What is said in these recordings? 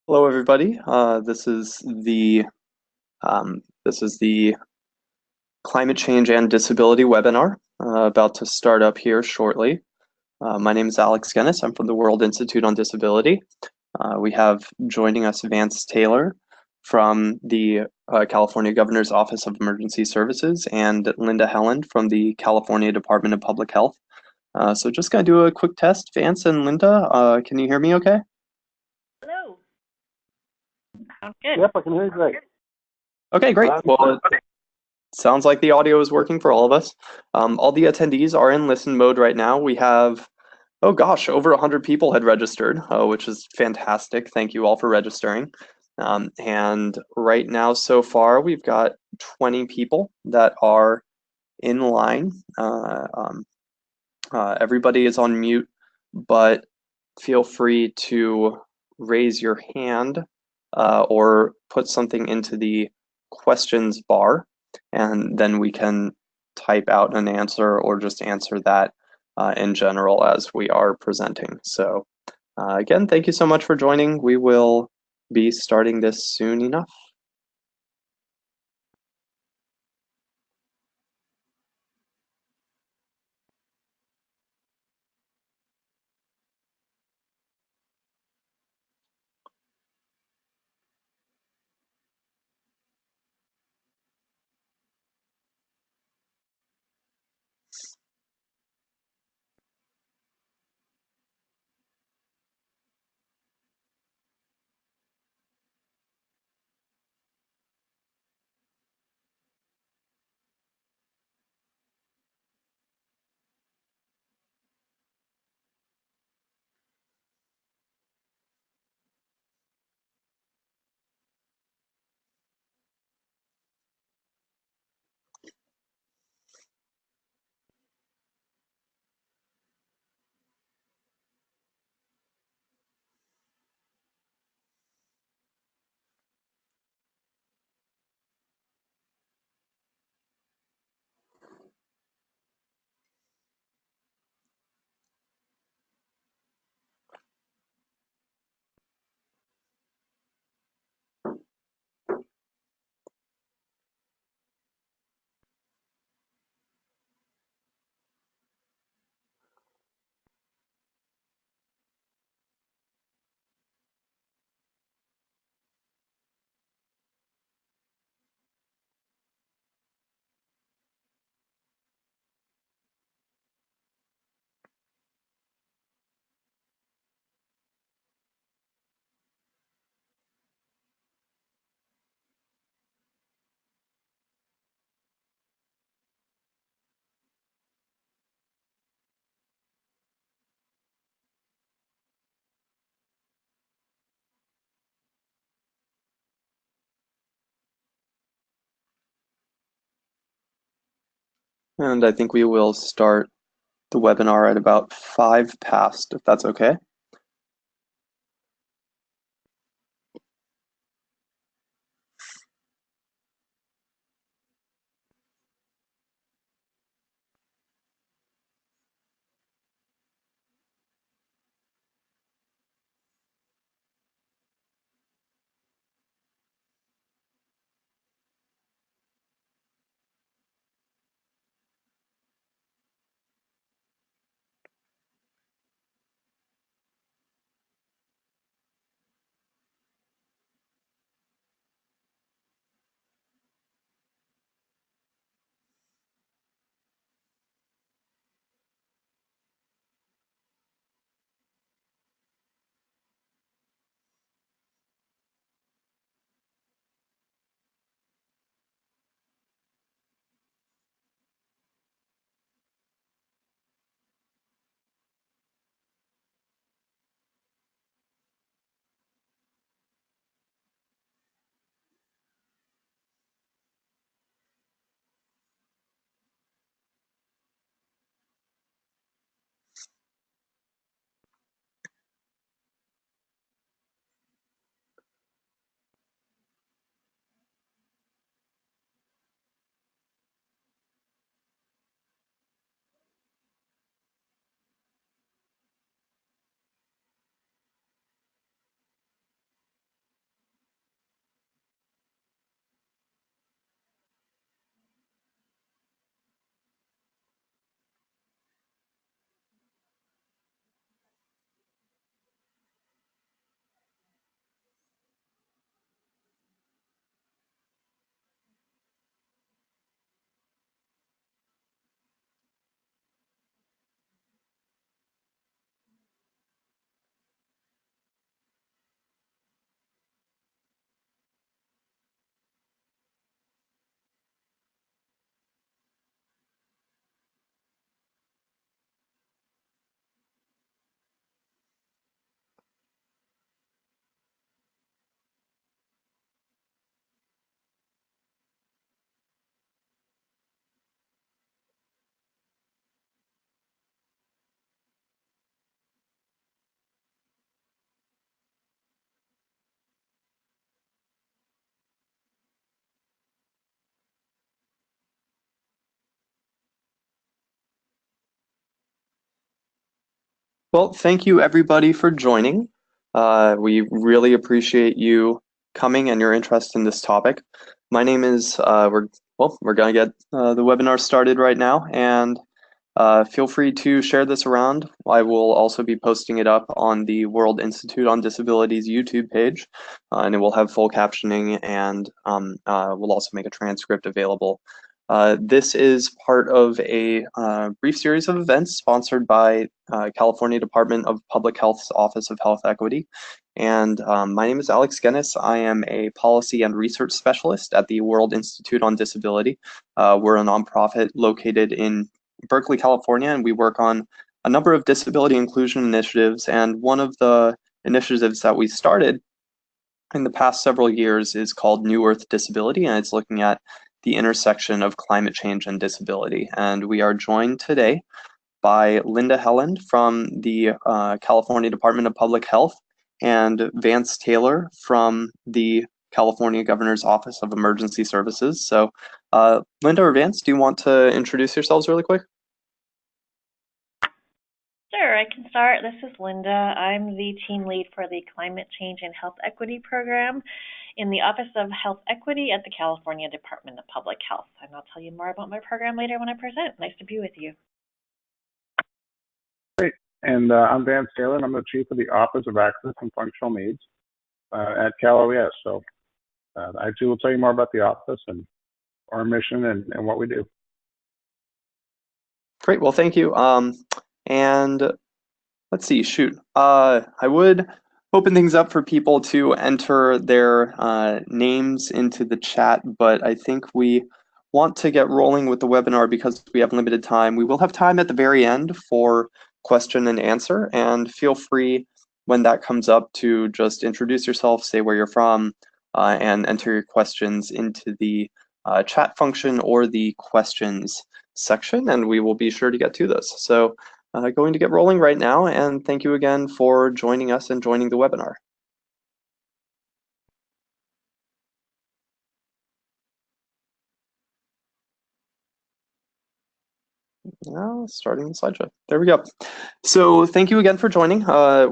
Hello, everybody. This is the climate change and disability webinar about to start up here shortly. My name is Alex Guinness. I'm from the World Institute on Disability. We have joining us Vance Taylor from the California Governor's Office of Emergency Services and Linda Helen from the California Department of Public Health. So just gonna do a quick test. Vance and Linda, can you hear me okay? Hello. Sounds good. Yep, I can hear you great. Okay, great. Well, sounds like the audio is working for all of us. All the attendees are in listen mode right now. We have, oh gosh, over 100 people had registered, which is fantastic. Thank you all for registering. And right now, so far, we've got 20 people that are in line. Everybody is on mute, but feel free to raise your hand or put something into the questions bar, and then we can type out an answer or just answer that in general as we are presenting. So again, thank you so much for joining. We will be starting this soon enough. And I think we will start the webinar at about 5 past, if that's okay. Well, thank you everybody for joining. We really appreciate you coming and your interest in this topic. My name is, we're going to get the webinar started right now, and feel free to share this around. I will also be posting it up on the World Institute on Disability's YouTube page, and it will have full captioning, and we'll also make a transcript available. This is part of a brief series of events sponsored by California Department of Public Health's Office of Health Equity. And my name is Alex Guinness. I am a policy and research specialist at the World Institute on Disability. We're a nonprofit located in Berkeley, California, and we work on a number of disability inclusion initiatives. And one of the initiatives that we started in the past several years is called New Earth Disability, and it's looking at the intersection of climate change and disability. And we are joined today by Linda Helland from the California Department of Public Health and Vance Taylor from the California Governor's Office of Emergency Services. So Linda or Vance, do you want to introduce yourselves really quick? Sure, I can start. This is Linda. I'm the team lead for the Climate Change and Health Equity Program in the Office of Health Equity at the California Department of Public Health. And I'll tell you more about my program later when I present. Nice to be with you. Great. And I'm Vance Taylor, and I'm the Chief of the Office of Access and Functional Needs at Cal OES. So I too will tell you more about the office and our mission and what we do. Great, well, thank you. And let's see, shoot. I would open things up for people to enter their names into the chat, but I think we want to get rolling with the webinar because we have limited time. We will have time at the very end for question and answer, and feel free when that comes up to just introduce yourself, say where you're from, and enter your questions into the chat function or the questions section, and we will be sure to get to those. So going to get rolling right now, and thank you again for joining us and joining the webinar. Now, starting the slideshow. There we go. So thank you again for joining.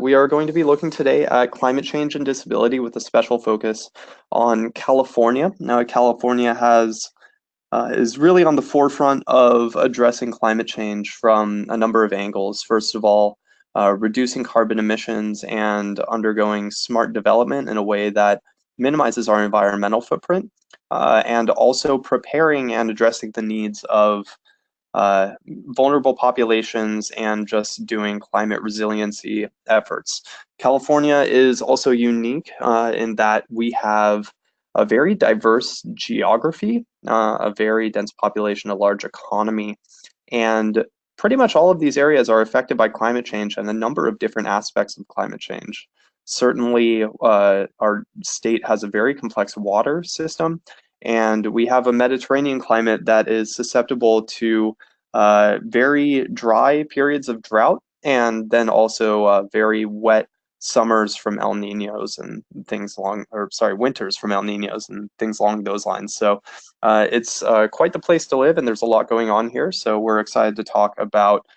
We are going to be looking today at climate change and disability with a special focus on California. Now, California is really on the forefront of addressing climate change from a number of angles. First of all, reducing carbon emissions and undergoing smart development in a way that minimizes our environmental footprint, and also preparing and addressing the needs of vulnerable populations and just doing climate resiliency efforts. California is also unique in that we have a very diverse geography, a very dense population, a large economy, and pretty much all of these areas are affected by climate change and a number of different aspects of climate change. Certainly, our state has a very complex water system, and we have a Mediterranean climate that is susceptible to very dry periods of drought, and then also very wet summers from El Niños and things winters from El Niños and things along those lines. So it's quite the place to live, and there's a lot going on here. So we're excited to talk about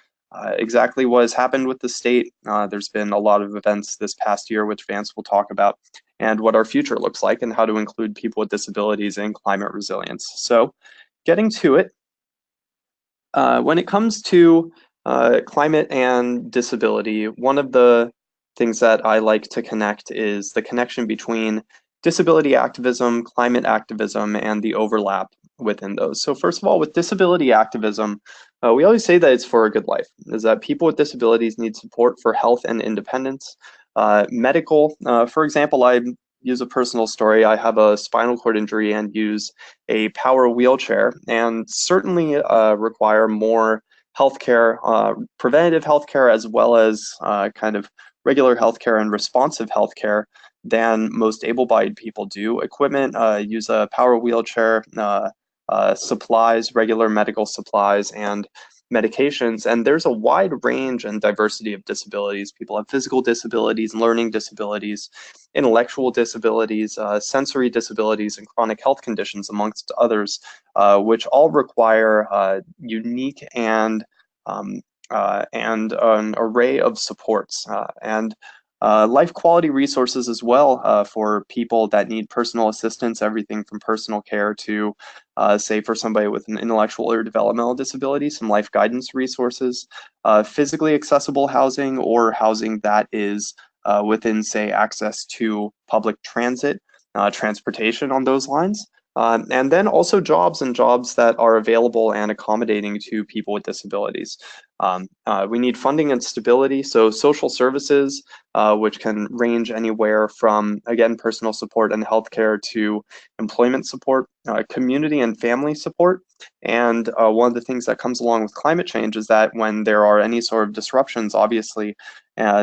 exactly what has happened with the state. There's been a lot of events this past year, which Vance will talk about, and what our future looks like and how to include people with disabilities in climate resilience. So getting to it, when it comes to climate and disability, one of the things that I like to connect is the connection between disability activism, climate activism, and the overlap within those. So first of all, with disability activism, we always say that it's for a good life, is that people with disabilities need support for health and independence. Medical, for example, I use a personal story. I have a spinal cord injury and use a power wheelchair, and certainly require more healthcare, preventative healthcare, as well as kind of regular healthcare and responsive healthcare than most able-bodied people do. Equipment, use a power wheelchair, supplies, regular medical supplies, and medications, and there's a wide range and diversity of disabilities. People have physical disabilities, learning disabilities, intellectual disabilities, sensory disabilities, and chronic health conditions, amongst others, which all require unique and and an array of supports and life quality resources as well for people that need personal assistance, everything from personal care to, say, for somebody with an intellectual or developmental disability, some life guidance resources, physically accessible housing or housing that is within, say, access to public transit, transportation on those lines. And then also jobs and jobs that are available and accommodating to people with disabilities. We need funding and stability, so social services, which can range anywhere from, again, personal support and healthcare to employment support, community and family support. And one of the things that comes along with climate change is that when there are any sort of disruptions, obviously,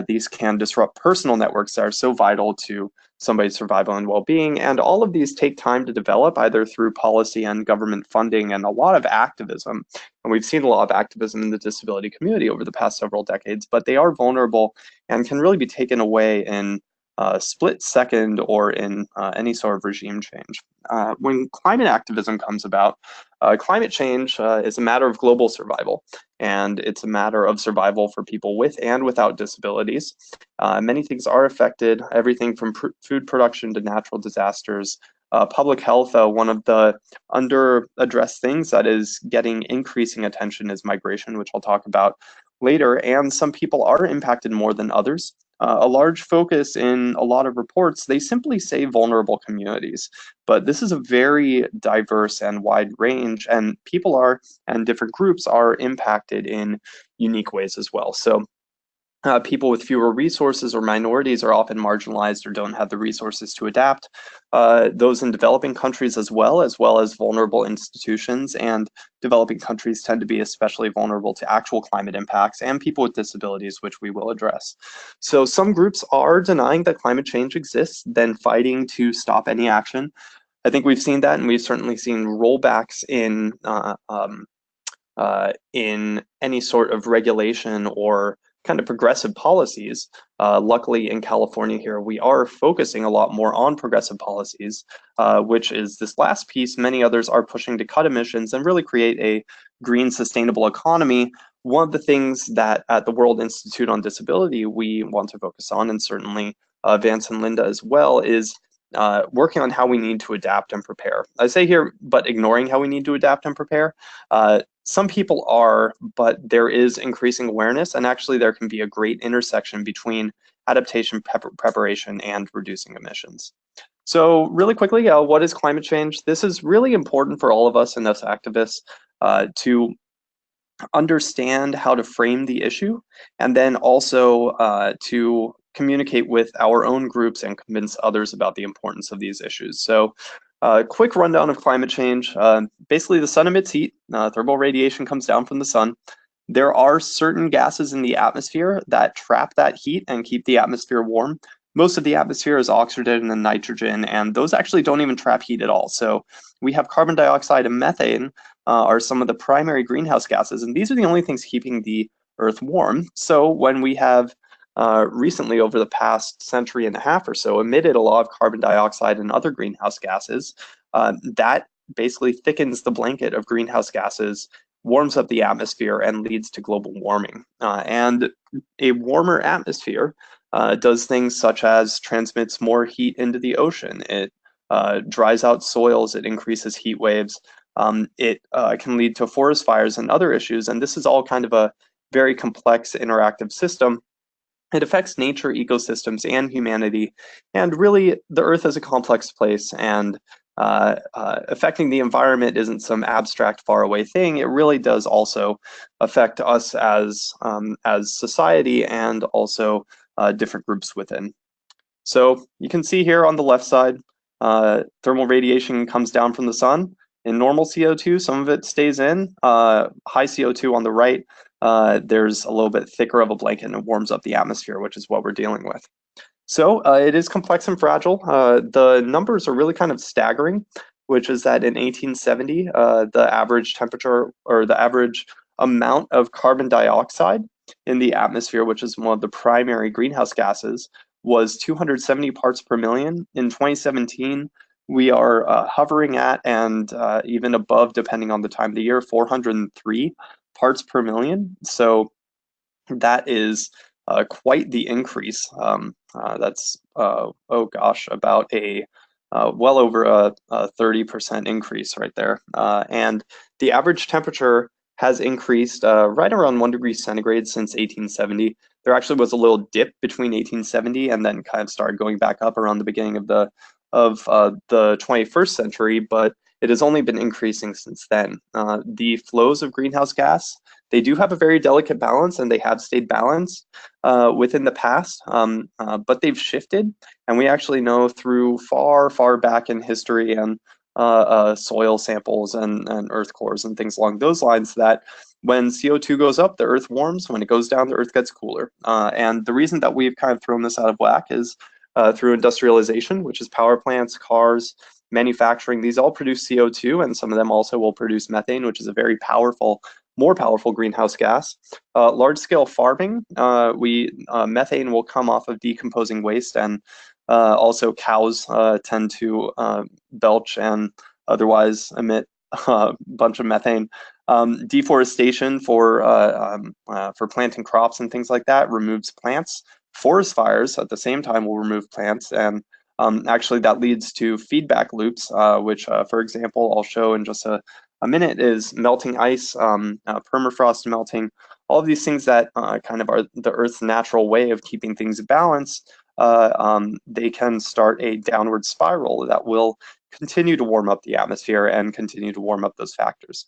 these can disrupt personal networks that are so vital to somebody's survival and well-being. And all of these take time to develop, either through policy and government funding and a lot of activism. And we've seen a lot of activism in the disability community over the past several decades, but they are vulnerable and can really be taken away in a split second or in any sort of regime change. When climate activism comes about, climate change is a matter of global survival, and it's a matter of survival for people with and without disabilities. Many things are affected, everything from food production to natural disasters. Public health, one of the under-addressed things that is getting increasing attention is migration, which I'll talk about later, and some people are impacted more than others. A large focus in a lot of reports, they simply say vulnerable communities, but this is a very diverse and wide range, and people are, and different groups are impacted in unique ways as well. So people with fewer resources or minorities are often marginalized or don't have the resources to adapt. Those in developing countries as well as vulnerable institutions, and developing countries tend to be especially vulnerable to actual climate impacts, and people with disabilities, which we will address. So some groups are denying that climate change exists, then fighting to stop any action. I think we've seen that, and we've certainly seen rollbacks in any sort of regulation or kind of progressive policies. Luckily in California here, we are focusing a lot more on progressive policies, which is this last piece. Many others are pushing to cut emissions and really create a green, sustainable economy. One of the things that at the World Institute on Disability we want to focus on, and certainly Vance and Linda as well, is working on how we need to adapt and prepare. I say here, but ignoring how we need to adapt and prepare. Some people are, but there is increasing awareness, and actually there can be a great intersection between adaptation, preparation, and reducing emissions. So really quickly, what is climate change? This is really important for all of us and us activists to understand how to frame the issue, and then also to communicate with our own groups and convince others about the importance of these issues. So quick rundown of climate change. Basically, the sun emits heat. Thermal radiation comes down from the sun. There are certain gases in the atmosphere that trap that heat and keep the atmosphere warm. Most of the atmosphere is oxygen and nitrogen, and those actually don't even trap heat at all. So we have carbon dioxide and methane are some of the primary greenhouse gases, and these are the only things keeping the Earth warm. So when we have recently, over the past century and a half or so, emitted a lot of carbon dioxide and other greenhouse gases, that basically thickens the blanket of greenhouse gases, warms up the atmosphere, and leads to global warming. And a warmer atmosphere does things such as transmits more heat into the ocean. It dries out soils, it increases heat waves. It can lead to forest fires and other issues, and this is all kind of a very complex interactive system. It affects nature, ecosystems, and humanity, and really the Earth is a complex place, and affecting the environment isn't some abstract, faraway thing. It really does also affect us as society, and also different groups within. So you can see here on the left side, thermal radiation comes down from the sun. In normal CO2, some of it stays in. High CO2 on the right, there's a little bit thicker of a blanket and it warms up the atmosphere, which is what we're dealing with. So it is complex and fragile. The numbers are really kind of staggering, which is that in 1870, the average temperature, or the average amount of carbon dioxide in the atmosphere, which is one of the primary greenhouse gases, was 270 parts per million. In 2017, we are hovering at, and even above, depending on the time of the year, 403 parts per million. So That is quite the increase. That's, oh gosh, about a well over a 30% increase right there. And the average temperature has increased right around 1 degree centigrade since 1870. There actually was a little dip between 1870 and then kind of started going back up around the beginning of the 21st century, but it has only been increasing since then. The flows of greenhouse gas, they do have a very delicate balance, and they have stayed balanced within the past, but they've shifted, and we actually know through far, far back in history and soil samples and earth cores and things along those lines that when CO2 goes up, the earth warms. When it goes down, the earth gets cooler. And the reason that we've kind of thrown this out of whack is through industrialization, which is power plants, cars, manufacturing. These all produce CO2, and some of them also will produce methane, which is a very powerful, more powerful greenhouse gas. Large-scale farming, methane will come off of decomposing waste, and also cows tend to belch and otherwise emit a bunch of methane. Deforestation for planting crops and things like that removes plants. Forest fires at the same time will remove plants, and actually that leads to feedback loops, which, for example, I'll show in just a minute, is melting ice, permafrost melting, all of these things that kind of are the Earth's natural way of keeping things balanced. They can start a downward spiral that will continue to warm up the atmosphere and continue to warm up those factors.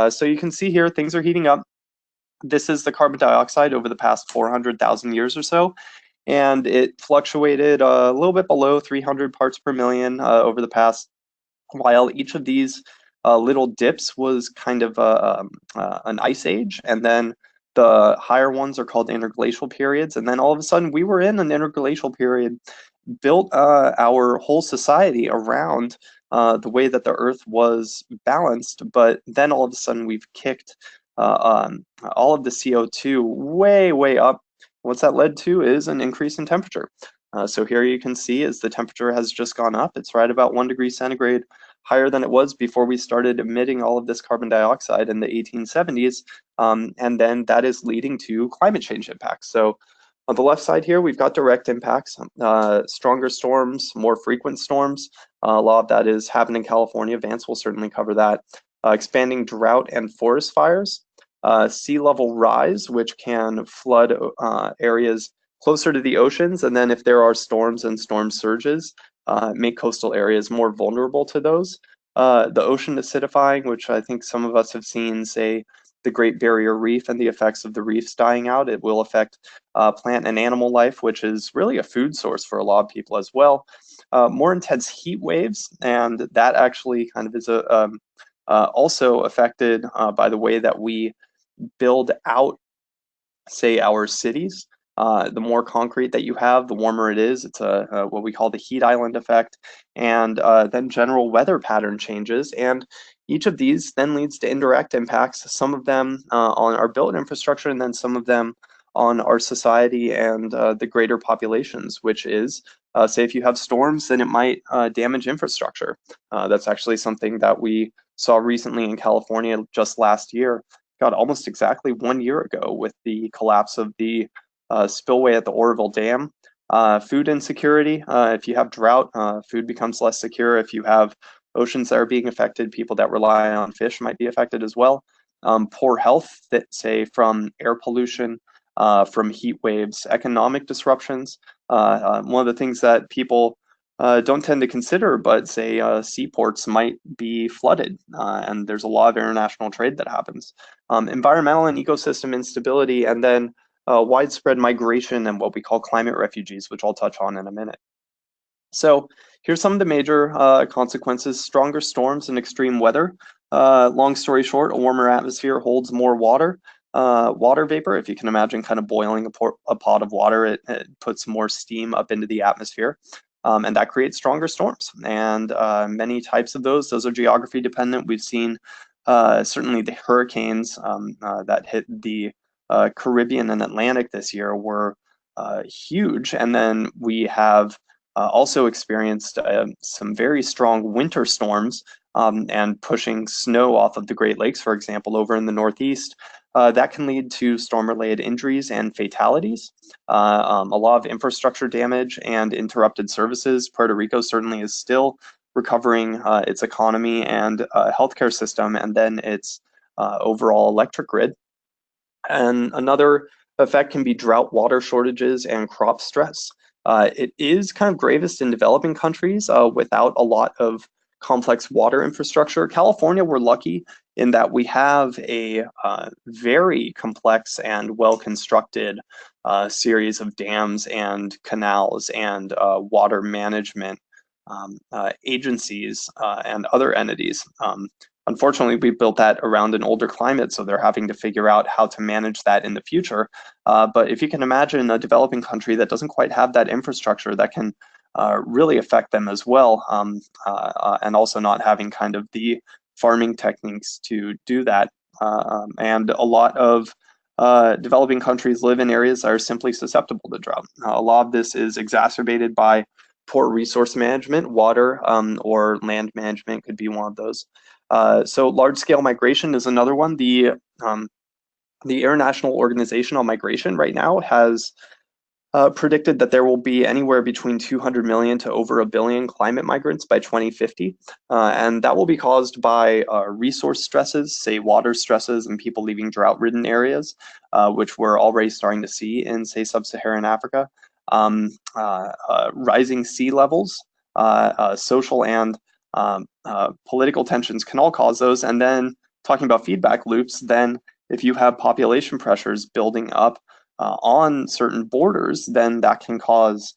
So you can see here, things are heating up. This is the carbon dioxide over the past 400,000 years or so, and it fluctuated a little bit below 300 parts per million over the past while. Each of these little dips was kind of an ice age, and then the higher ones are called interglacial periods, and then all of a sudden we were in an interglacial period, built our whole society around the way that the Earth was balanced, but then all of a sudden we've kicked all of the CO2 way, way up. What's that led to is an increase in temperature. So here you can see as the temperature has just gone up, it's right about 1 degree centigrade higher than it was before we started emitting all of this carbon dioxide in the 1870s. And then that is leading to climate change impacts. So on the left side here, we've got direct impacts, stronger storms, more frequent storms. A lot of that is happening in California. Vance will certainly cover that. Expanding drought and forest fires, sea level rise, which can flood areas closer to the oceans, and then if there are storms and storm surges, make coastal areas more vulnerable to those. The ocean acidifying, which I think some of us have seen, say, the Great Barrier Reef and the effects of the reefs dying out. It will affect plant and animal life, which is really a food source for a lot of people as well. More intense heat waves, and that actually kind of is also affected by the way that we build out, say, our cities. The more concrete that you have, the warmer it is. It's what we call the heat island effect, and then general weather pattern changes. And each of these then leads to indirect impacts, some of them on our built infrastructure, and then some of them on our society and the greater populations, which is, say, if you have storms, then it might damage infrastructure. That's actually something that we saw recently in California just last year. God, almost exactly 1 year ago, with the collapse of the spillway at the Oroville Dam. Food insecurity, if you have drought, food becomes less secure. If you have oceans that are being affected, people that rely on fish might be affected as well. Poor health, that say from air pollution, from heat waves, economic disruptions. One of the things that people don't tend to consider, but say seaports might be flooded, and there's a lot of international trade that happens. Environmental and ecosystem instability, and then widespread migration and what we call climate refugees, which I'll touch on in a minute. So here's some of the major consequences: stronger storms and extreme weather. Long story short, a warmer atmosphere holds more water. Water vapor, if you can imagine kind of boiling a pot of water, it puts more steam up into the atmosphere. And that creates stronger storms, and many types of those are geography dependent. We've seen certainly the hurricanes that hit the Caribbean and Atlantic this year were huge, and then we have also experienced some very strong winter storms and pushing snow off of the Great Lakes, for example, over in the Northeast. that can lead to storm-related injuries and fatalities. A lot of infrastructure damage and interrupted services. Puerto Rico certainly is still recovering its economy and healthcare system, and then its overall electric grid. And another effect can be drought, water shortages, and crop stress. It is kind of gravest in developing countries without a lot of complex water infrastructure. California, we're lucky in that we have a very complex and well-constructed series of dams and canals and water management agencies and other entities. Unfortunately, we built that around an older climate, so they're having to figure out how to manage that in the future. But if you can imagine a developing country that doesn't quite have that infrastructure, that can really affect them as well, and also not having kind of the farming techniques to do that. And a lot of developing countries live in areas that are simply susceptible to drought. A lot of this is exacerbated by poor resource management. Water or land management could be one of those. So large-scale migration is another one. The International Organization on Migration right now has predicted that there will be anywhere between 200 million to over 1 billion climate migrants by 2050. And that will be caused by resource stresses, say water stresses and people leaving drought-ridden areas, which we're already starting to see in, say, sub-Saharan Africa. Rising sea levels, social and political tensions can all cause those. And then talking about feedback loops, then if you have population pressures building up on certain borders, then that can cause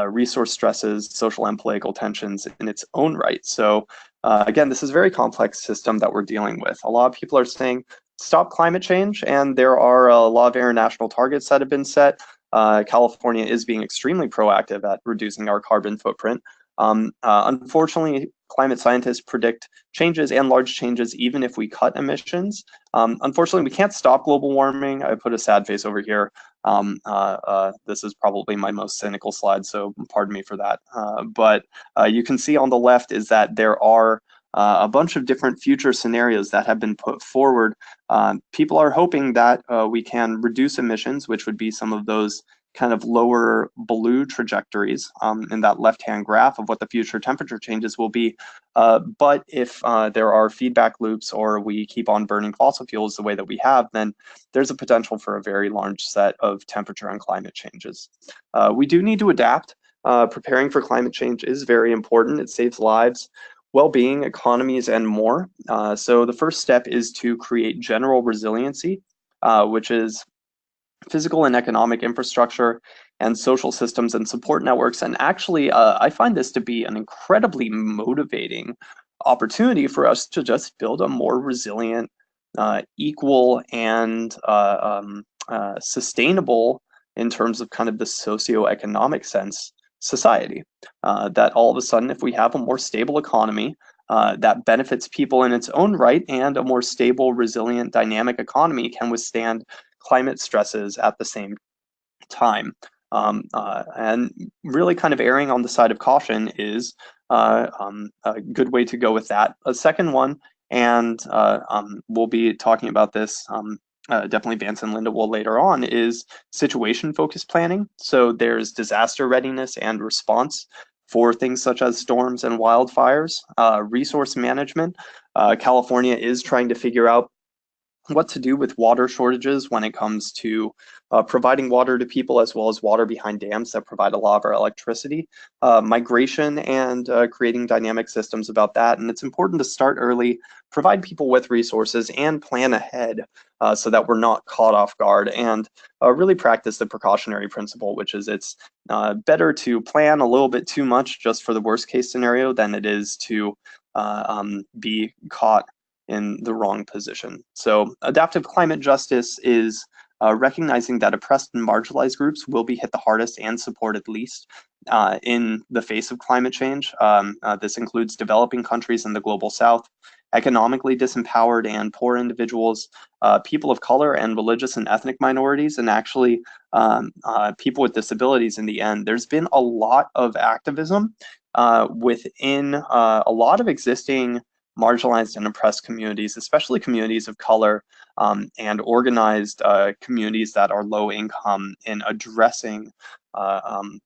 resource stresses, social and political tensions in its own right. So again, this is a very complex system that we're dealing with. A lot of people are saying, stop climate change, and there are a lot of international targets that have been set. California is being extremely proactive at reducing our carbon footprint. Unfortunately, climate scientists predict changes and large changes even if we cut emissions. Unfortunately, we can't stop global warming. I put a sad face over here. This is probably my most cynical slide, so pardon me for that. But you can see on the left is that there are a bunch of different future scenarios that have been put forward. People are hoping that we can reduce emissions, which would be some of those kind of lower blue trajectories in that left-hand graph of what the future temperature changes will be. But if there are feedback loops or we keep on burning fossil fuels the way that we have, then there's a potential for a very large set of temperature and climate changes. We do need to adapt. Preparing for climate change is very important. It saves lives, well-being, economies, and more. So the first step is to create general resiliency, which is physical and economic infrastructure and social systems and support networks. And actually, I find this to be an incredibly motivating opportunity for us to just build a more resilient, equal, and sustainable in terms of kind of the socioeconomic sense society. That all of a sudden, if we have a more stable economy that benefits people in its own right, and a more stable, resilient, dynamic economy can withstand climate stresses at the same time. And really kind of erring on the side of caution is a good way to go with that. A second one, and we'll be talking about this, definitely Vance and Linda will later on, is situation-focused planning. So there's disaster readiness and response for things such as storms and wildfires. Resource management. California is trying to figure out what to do with water shortages when it comes to providing water to people, as well as water behind dams that provide a lot of our electricity, migration, and creating dynamic systems about that. And it's important to start early, provide people with resources, and plan ahead so that we're not caught off guard, and really practice the precautionary principle, which is it's better to plan a little bit too much just for the worst case scenario than it is to be caught in the wrong position. So adaptive climate justice is recognizing that oppressed and marginalized groups will be hit the hardest and supported least in the face of climate change. This includes developing countries in the global south, economically disempowered and poor individuals, people of color, and religious and ethnic minorities, and actually people with disabilities in the end. There's been a lot of activism within a lot of existing marginalized and oppressed communities, especially communities of color, and organized communities that are low income, in addressing kind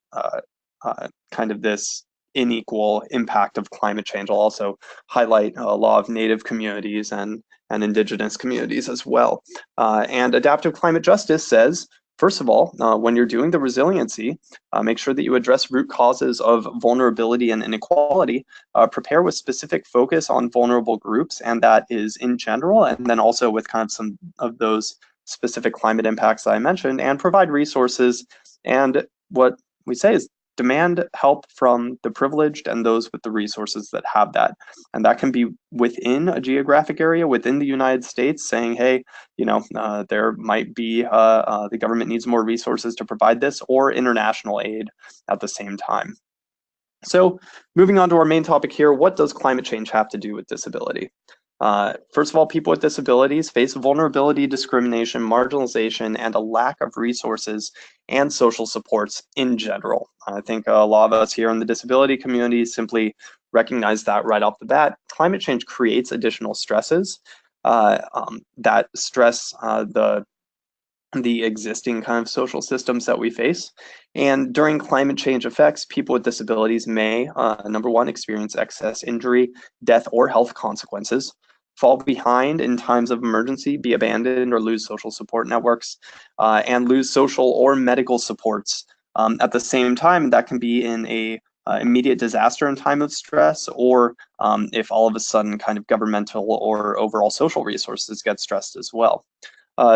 of this unequal impact of climate change. I'll also highlight a lot of Native communities and indigenous communities as well. And adaptive climate justice says, first of all, when you're doing the resiliency, make sure that you address root causes of vulnerability and inequality. Prepare with specific focus on vulnerable groups, and that is in general, and then also with kind of some of those specific climate impacts that I mentioned, and provide resources. And what we say is demand help from the privileged and those with the resources that have that. And that can be within a geographic area, within the United States, saying, hey, there might be, the government needs more resources to provide this, or international aid at the same time. So moving on to our main topic here, what does climate change have to do with disability? First of all, people with disabilities face vulnerability, discrimination, marginalization, and a lack of resources and social supports in general. I think a lot of us here in the disability community simply recognize that right off the bat. Climate change creates additional stresses that stress the existing kind of social systems that we face. And during climate change effects, people with disabilities may, number one, experience excess injury, death, or health consequences, fall behind in times of emergency, be abandoned, or lose social support networks, and lose social or medical supports. At the same time, that can be in a immediate disaster in time of stress, or if all of a sudden kind of governmental or overall social resources get stressed as well.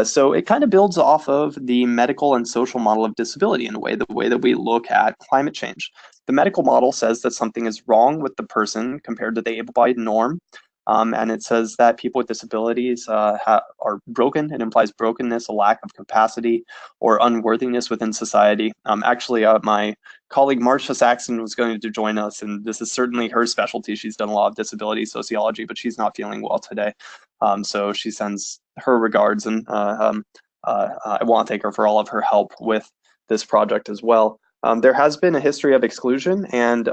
So it kind of builds off of the medical and social model of disability in a way, the way that we look at climate change. The medical model says that something is wrong with the person compared to the able-bodied norm. And it says that people with disabilities are broken. It implies brokenness, a lack of capacity, or unworthiness within society. Actually, my colleague Marcia Saxon was going to join us, and this is certainly her specialty. She's done a lot of disability sociology, but she's not feeling well today. So she sends her regards, and I want to thank her for all of her help with this project as well. There has been a history of exclusion and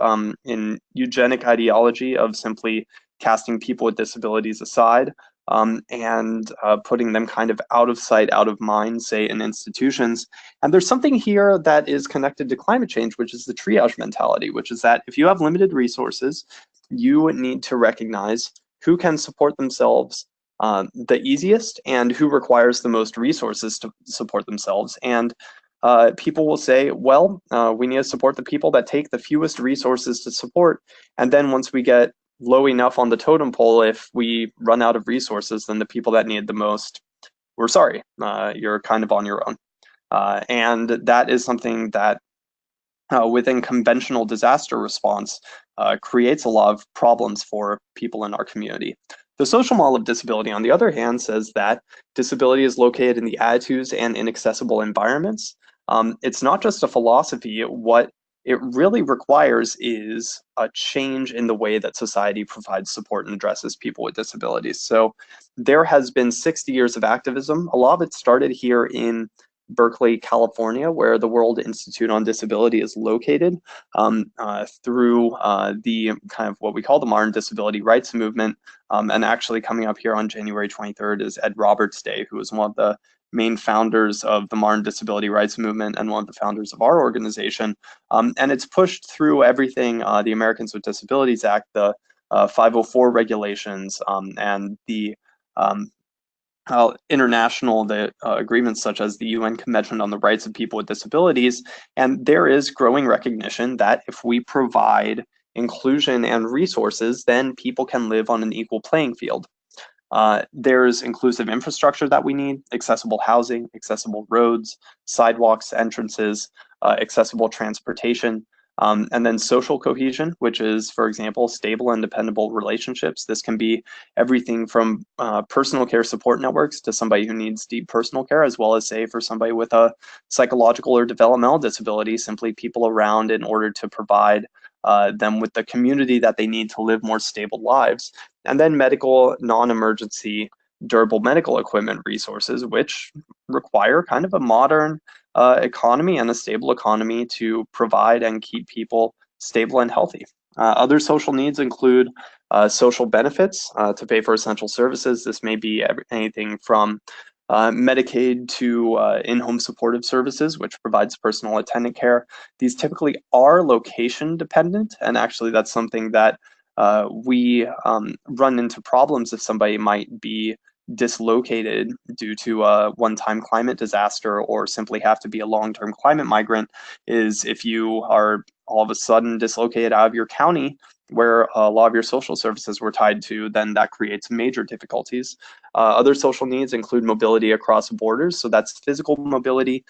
in eugenic ideology of simply casting people with disabilities aside and putting them kind of out of sight, out of mind, say in institutions. And there's something here that is connected to climate change, which is the triage mentality, which is that if you have limited resources, you need to recognize who can support themselves the easiest and who requires the most resources to support themselves. And people will say, well, we need to support the people that take the fewest resources to support. And then once we get low enough on the totem pole, if we run out of resources, then the people that need the most, we're sorry, you're kind of on your own. And that is something that within conventional disaster response creates a lot of problems for people in our community. The social model of disability, on the other hand, says that disability is located in the attitudes and inaccessible environments. It's not just a philosophy. What it really requires is a change in the way that society provides support and addresses people with disabilities. So there has been 60 years of activism. A lot of it started here in Berkeley, California, where the World Institute on Disability is located, through the kind of what we call the modern disability rights movement. And actually coming up here on January 23rd is Ed Roberts Day, who is one of the main founders of the modern disability rights movement and one of the founders of our organization. And it's pushed through everything, the Americans with Disabilities Act, the 504 regulations, and the international agreements such as the UN Convention on the Rights of People with Disabilities. And there is growing recognition that if we provide inclusion and resources, then people can live on an equal playing field. There's inclusive infrastructure that we need, accessible housing, accessible roads, sidewalks, entrances, accessible transportation, and then social cohesion, which is, for example, stable and dependable relationships. This can be everything from personal care support networks to somebody who needs deep personal care, as well as, say, for somebody with a psychological or developmental disability, simply people around in order to provide them with the community that they need to live more stable lives. And then medical, non-emergency, durable medical equipment resources, which require kind of a modern economy and a stable economy to provide and keep people stable and healthy. Other social needs include social benefits to pay for essential services. This may be anything from Medicaid to in-home supportive services, which provides personal attendant care. These typically are location dependent, and actually that's something that we run into problems if somebody might be dislocated due to a one-time climate disaster or simply have to be a long-term climate migrant, is if you are all of a sudden dislocated out of your county where a lot of your social services were tied to, then that creates major difficulties. Other social needs include mobility across borders, so that's physical mobility,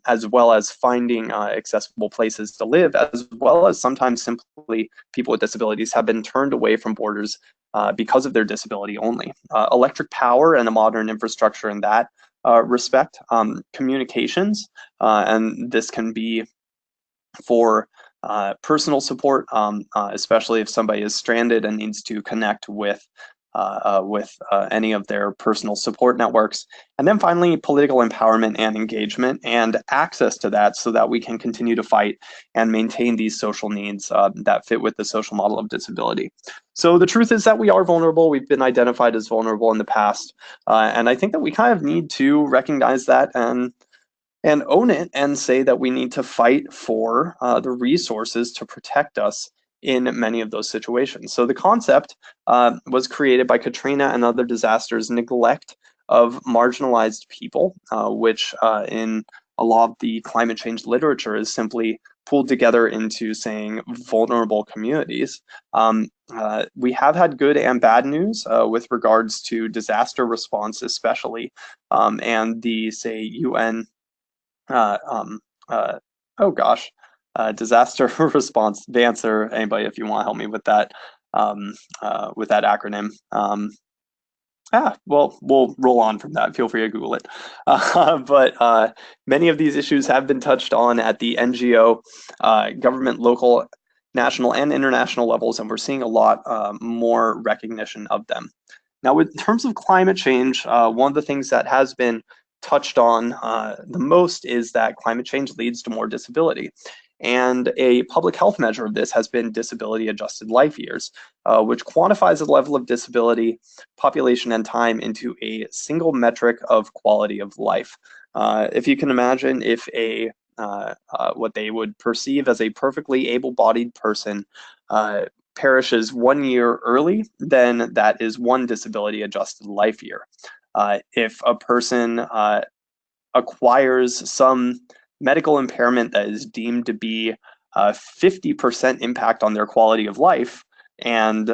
as well as finding accessible places to live, as well as sometimes simply people with disabilities have been turned away from borders because of their disability only. Electric power and a modern infrastructure in that respect, communications, and this can be for personal support, especially if somebody is stranded and needs to connect with any of their personal support networks. And then finally, political empowerment and engagement and access to that so that we can continue to fight and maintain these social needs that fit with the social model of disability. So the truth is that we are vulnerable. We've been identified as vulnerable in the past. And I think that we kind of need to recognize that and own it and say that we need to fight for the resources to protect us in many of those situations. So the concept was created by Katrina and other disasters, neglect of marginalized people, which in a lot of the climate change literature is simply pulled together into saying vulnerable communities. We have had good and bad news with regards to disaster response, especially, and the, say, UN oh gosh, disaster response. Vance or anybody, if you want to help me with that acronym. Well, we'll roll on from that. Feel free to Google it. But many of these issues have been touched on at the NGO, government, local, national, and international levels, and we're seeing a lot more recognition of them. Now, in terms of climate change, one of the things that has been touched on the most is that climate change leads to more disability. And a public health measure of this has been disability adjusted life years, which quantifies the level of disability, population, and time into a single metric of quality of life. If you can imagine, if what they would perceive as a perfectly able-bodied person perishes 1 year early, then that is one disability adjusted life year. If a person acquires some medical impairment that is deemed to be 50% impact on their quality of life, and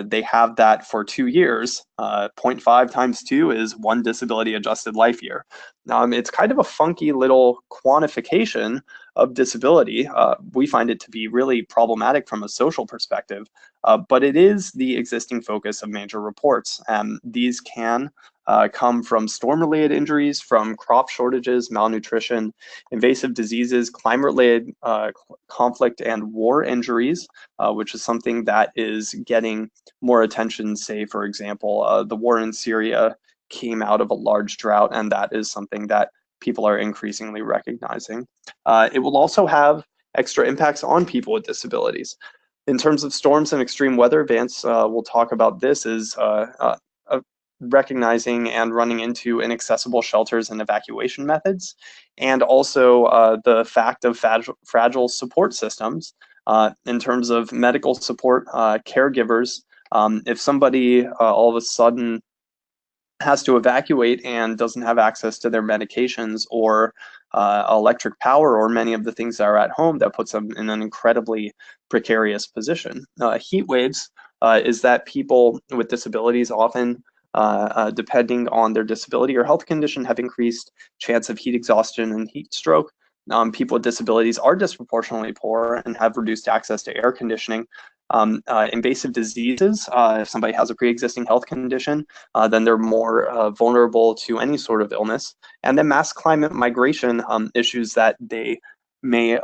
they have that for 2 years, 0.5 times 2 is one disability adjusted life year. It's kind of a funky little quantification of disability. We find it to be really problematic from a social perspective, but it is the existing focus of major reports. These can come from storm-related injuries, from crop shortages, malnutrition, invasive diseases, climate-related conflict and war injuries, which is something that is getting more attention. Say, for example, the war in Syria came out of a large drought, and that is something that people are increasingly recognizing. It will also have extra impacts on people with disabilities. In terms of storms and extreme weather, Vance will talk about this, is recognizing and running into inaccessible shelters and evacuation methods, and also the fact of fragile support systems in terms of medical support, caregivers. If somebody all of a sudden has to evacuate and doesn't have access to their medications or electric power or many of the things that are at home, that puts them in an incredibly precarious position. Heat waves is that people with disabilities often depending on their disability or health condition, have increased chance of heat exhaustion and heat stroke. People with disabilities are disproportionately poor and have reduced access to air conditioning. Invasive diseases, if somebody has a pre-existing health condition, then they're more vulnerable to any sort of illness. And then mass climate migration issues that they may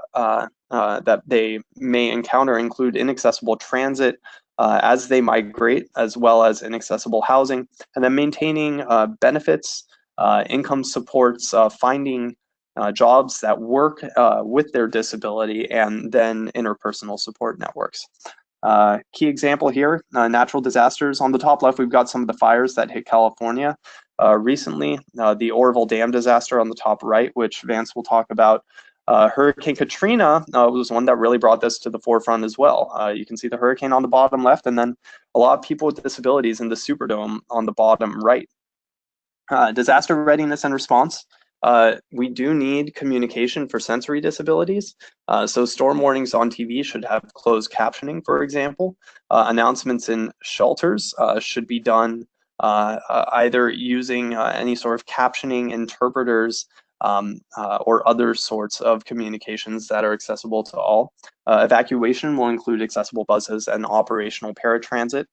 encounter include inaccessible transit, as they migrate, as well as inaccessible housing, and then maintaining benefits, income supports, finding jobs that work with their disability, and then interpersonal support networks. Key example here, natural disasters. On the top left, we've got some of the fires that hit California recently. The Oroville Dam disaster on the top right, which Vance will talk about. Hurricane Katrina was one that really brought this to the forefront as well. You can see the hurricane on the bottom left, and then a lot of people with disabilities in the Superdome on the bottom right. Disaster readiness and response. We do need communication for sensory disabilities. So storm warnings on TV should have closed captioning, for example. Announcements in shelters should be done either using any sort of captioning interpreters or other sorts of communications that are accessible to all. Evacuation will include accessible buses and operational paratransit.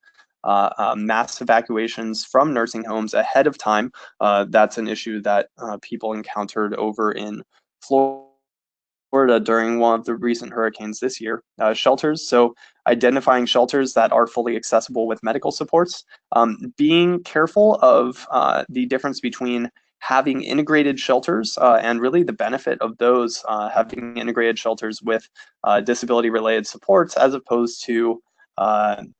Mass evacuations from nursing homes ahead of time. That's an issue that people encountered over in Florida during one of the recent hurricanes this year. Shelters, so identifying shelters that are fully accessible with medical supports. Being careful of the difference between having integrated shelters and really the benefit of those having integrated shelters with disability-related supports as opposed to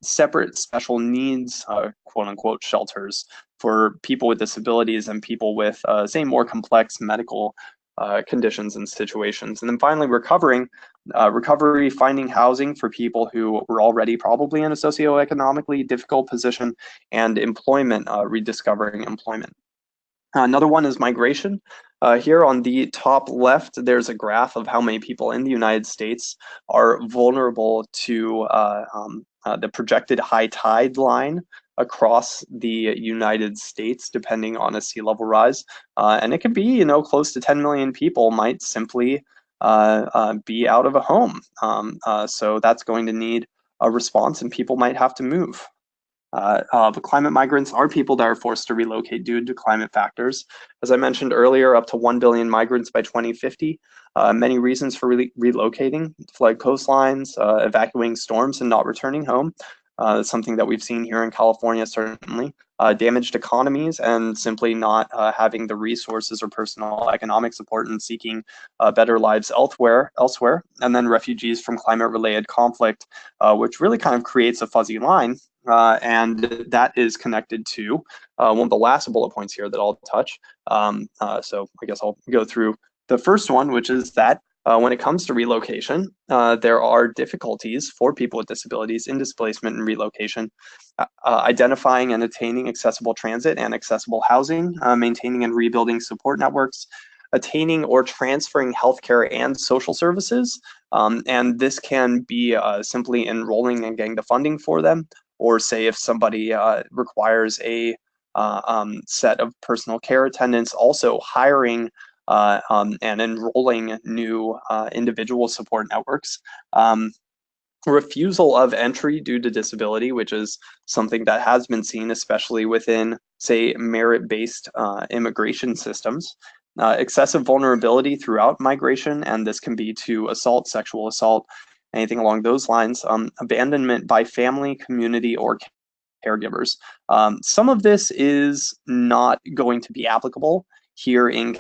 separate special needs, quote unquote, shelters for people with disabilities and people with, say, more complex medical conditions and situations. And then finally, recovery, finding housing for people who were already probably in a socioeconomically difficult position, and employment, rediscovering employment. Another one is migration. Here on the top left, there's a graph of how many people in the United States are vulnerable to the projected high tide line across the United States, depending on a sea level rise. And it could be, close to 10 million people might simply be out of a home. So that's going to need a response, and people might have to move. The climate migrants are people that are forced to relocate due to climate factors. As I mentioned earlier, up to 1 billion migrants by 2050. Many reasons for relocating: flood coastlines, evacuating storms, and not returning home. That's something that we've seen here in California, certainly. Damaged economies and simply not having the resources or personal economic support and seeking better lives elsewhere. And then refugees from climate-related conflict, which really kind of creates a fuzzy line. And that is connected to one of the last bullet points here that I'll touch. So I guess I'll go through the first one, which is that when it comes to relocation, there are difficulties for people with disabilities in displacement and relocation, identifying and attaining accessible transit and accessible housing, maintaining and rebuilding support networks, attaining or transferring healthcare and social services. And this can be simply enrolling and getting the funding for them, or say if somebody requires a set of personal care attendants, also hiring and enrolling new individual support networks. Refusal of entry due to disability, which is something that has been seen, especially within, say, merit-based immigration systems. Excessive vulnerability throughout migration, and this can be to assault, sexual assault, anything along those lines. Abandonment by family, community, or caregivers. Some of this is not going to be applicable here in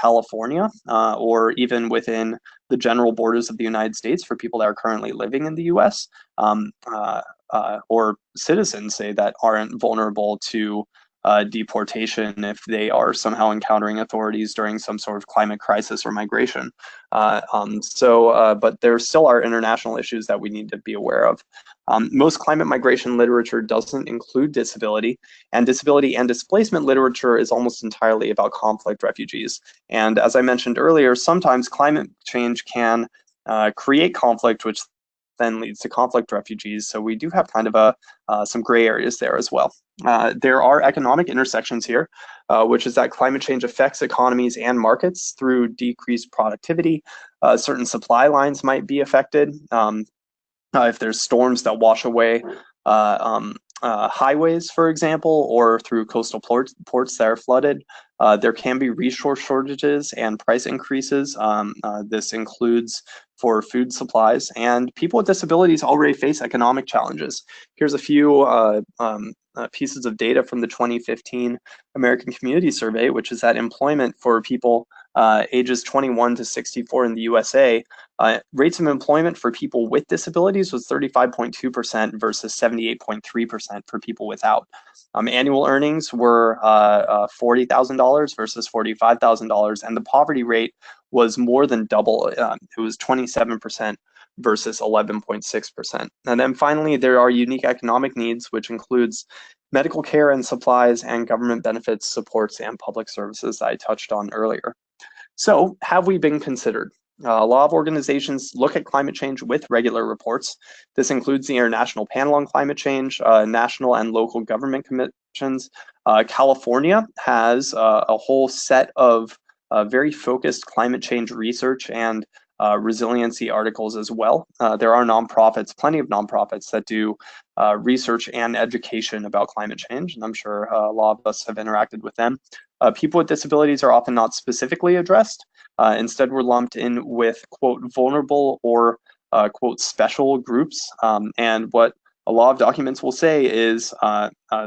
California or even within the general borders of the United States for people that are currently living in the US or citizens, say, that aren't vulnerable to deportation if they are somehow encountering authorities during some sort of climate crisis or migration. But there still are international issues that we need to be aware of. Most climate migration literature doesn't include disability, and displacement literature is almost entirely about conflict refugees. And as I mentioned earlier, sometimes climate change can create conflict, which then leads to conflict refugees. So we do have kind of some gray areas there as well. There are economic intersections here, which is that climate change affects economies and markets through decreased productivity. Certain supply lines might be affected. If there's storms that wash away highways, for example, or through coastal ports that are flooded, there can be resource shortages and price increases. This includes for food supplies, and people with disabilities already face economic challenges. Here's a few pieces of data from the 2015 American Community Survey, which is that employment for people ages 21 to 64 in the USA, rates of employment for people with disabilities was 35.2% versus 78.3% for people without. Annual earnings were $40,000 versus $45,000, and the poverty rate was more than double. It was 27% versus 11.6%. And then finally, there are unique economic needs, which includes medical care and supplies and government benefits, supports, and public services that I touched on earlier. So have we been considered? A lot of organizations look at climate change with regular reports. This includes the International Panel on Climate Change, national and local government commissions. California has a whole set of very focused climate change research and resiliency articles as well. There are nonprofits, plenty of nonprofits that do research and education about climate change, and I'm sure a lot of us have interacted with them. People with disabilities are often not specifically addressed. Instead, we're lumped in with, quote, vulnerable or, quote, special groups. And what a lot of documents will say is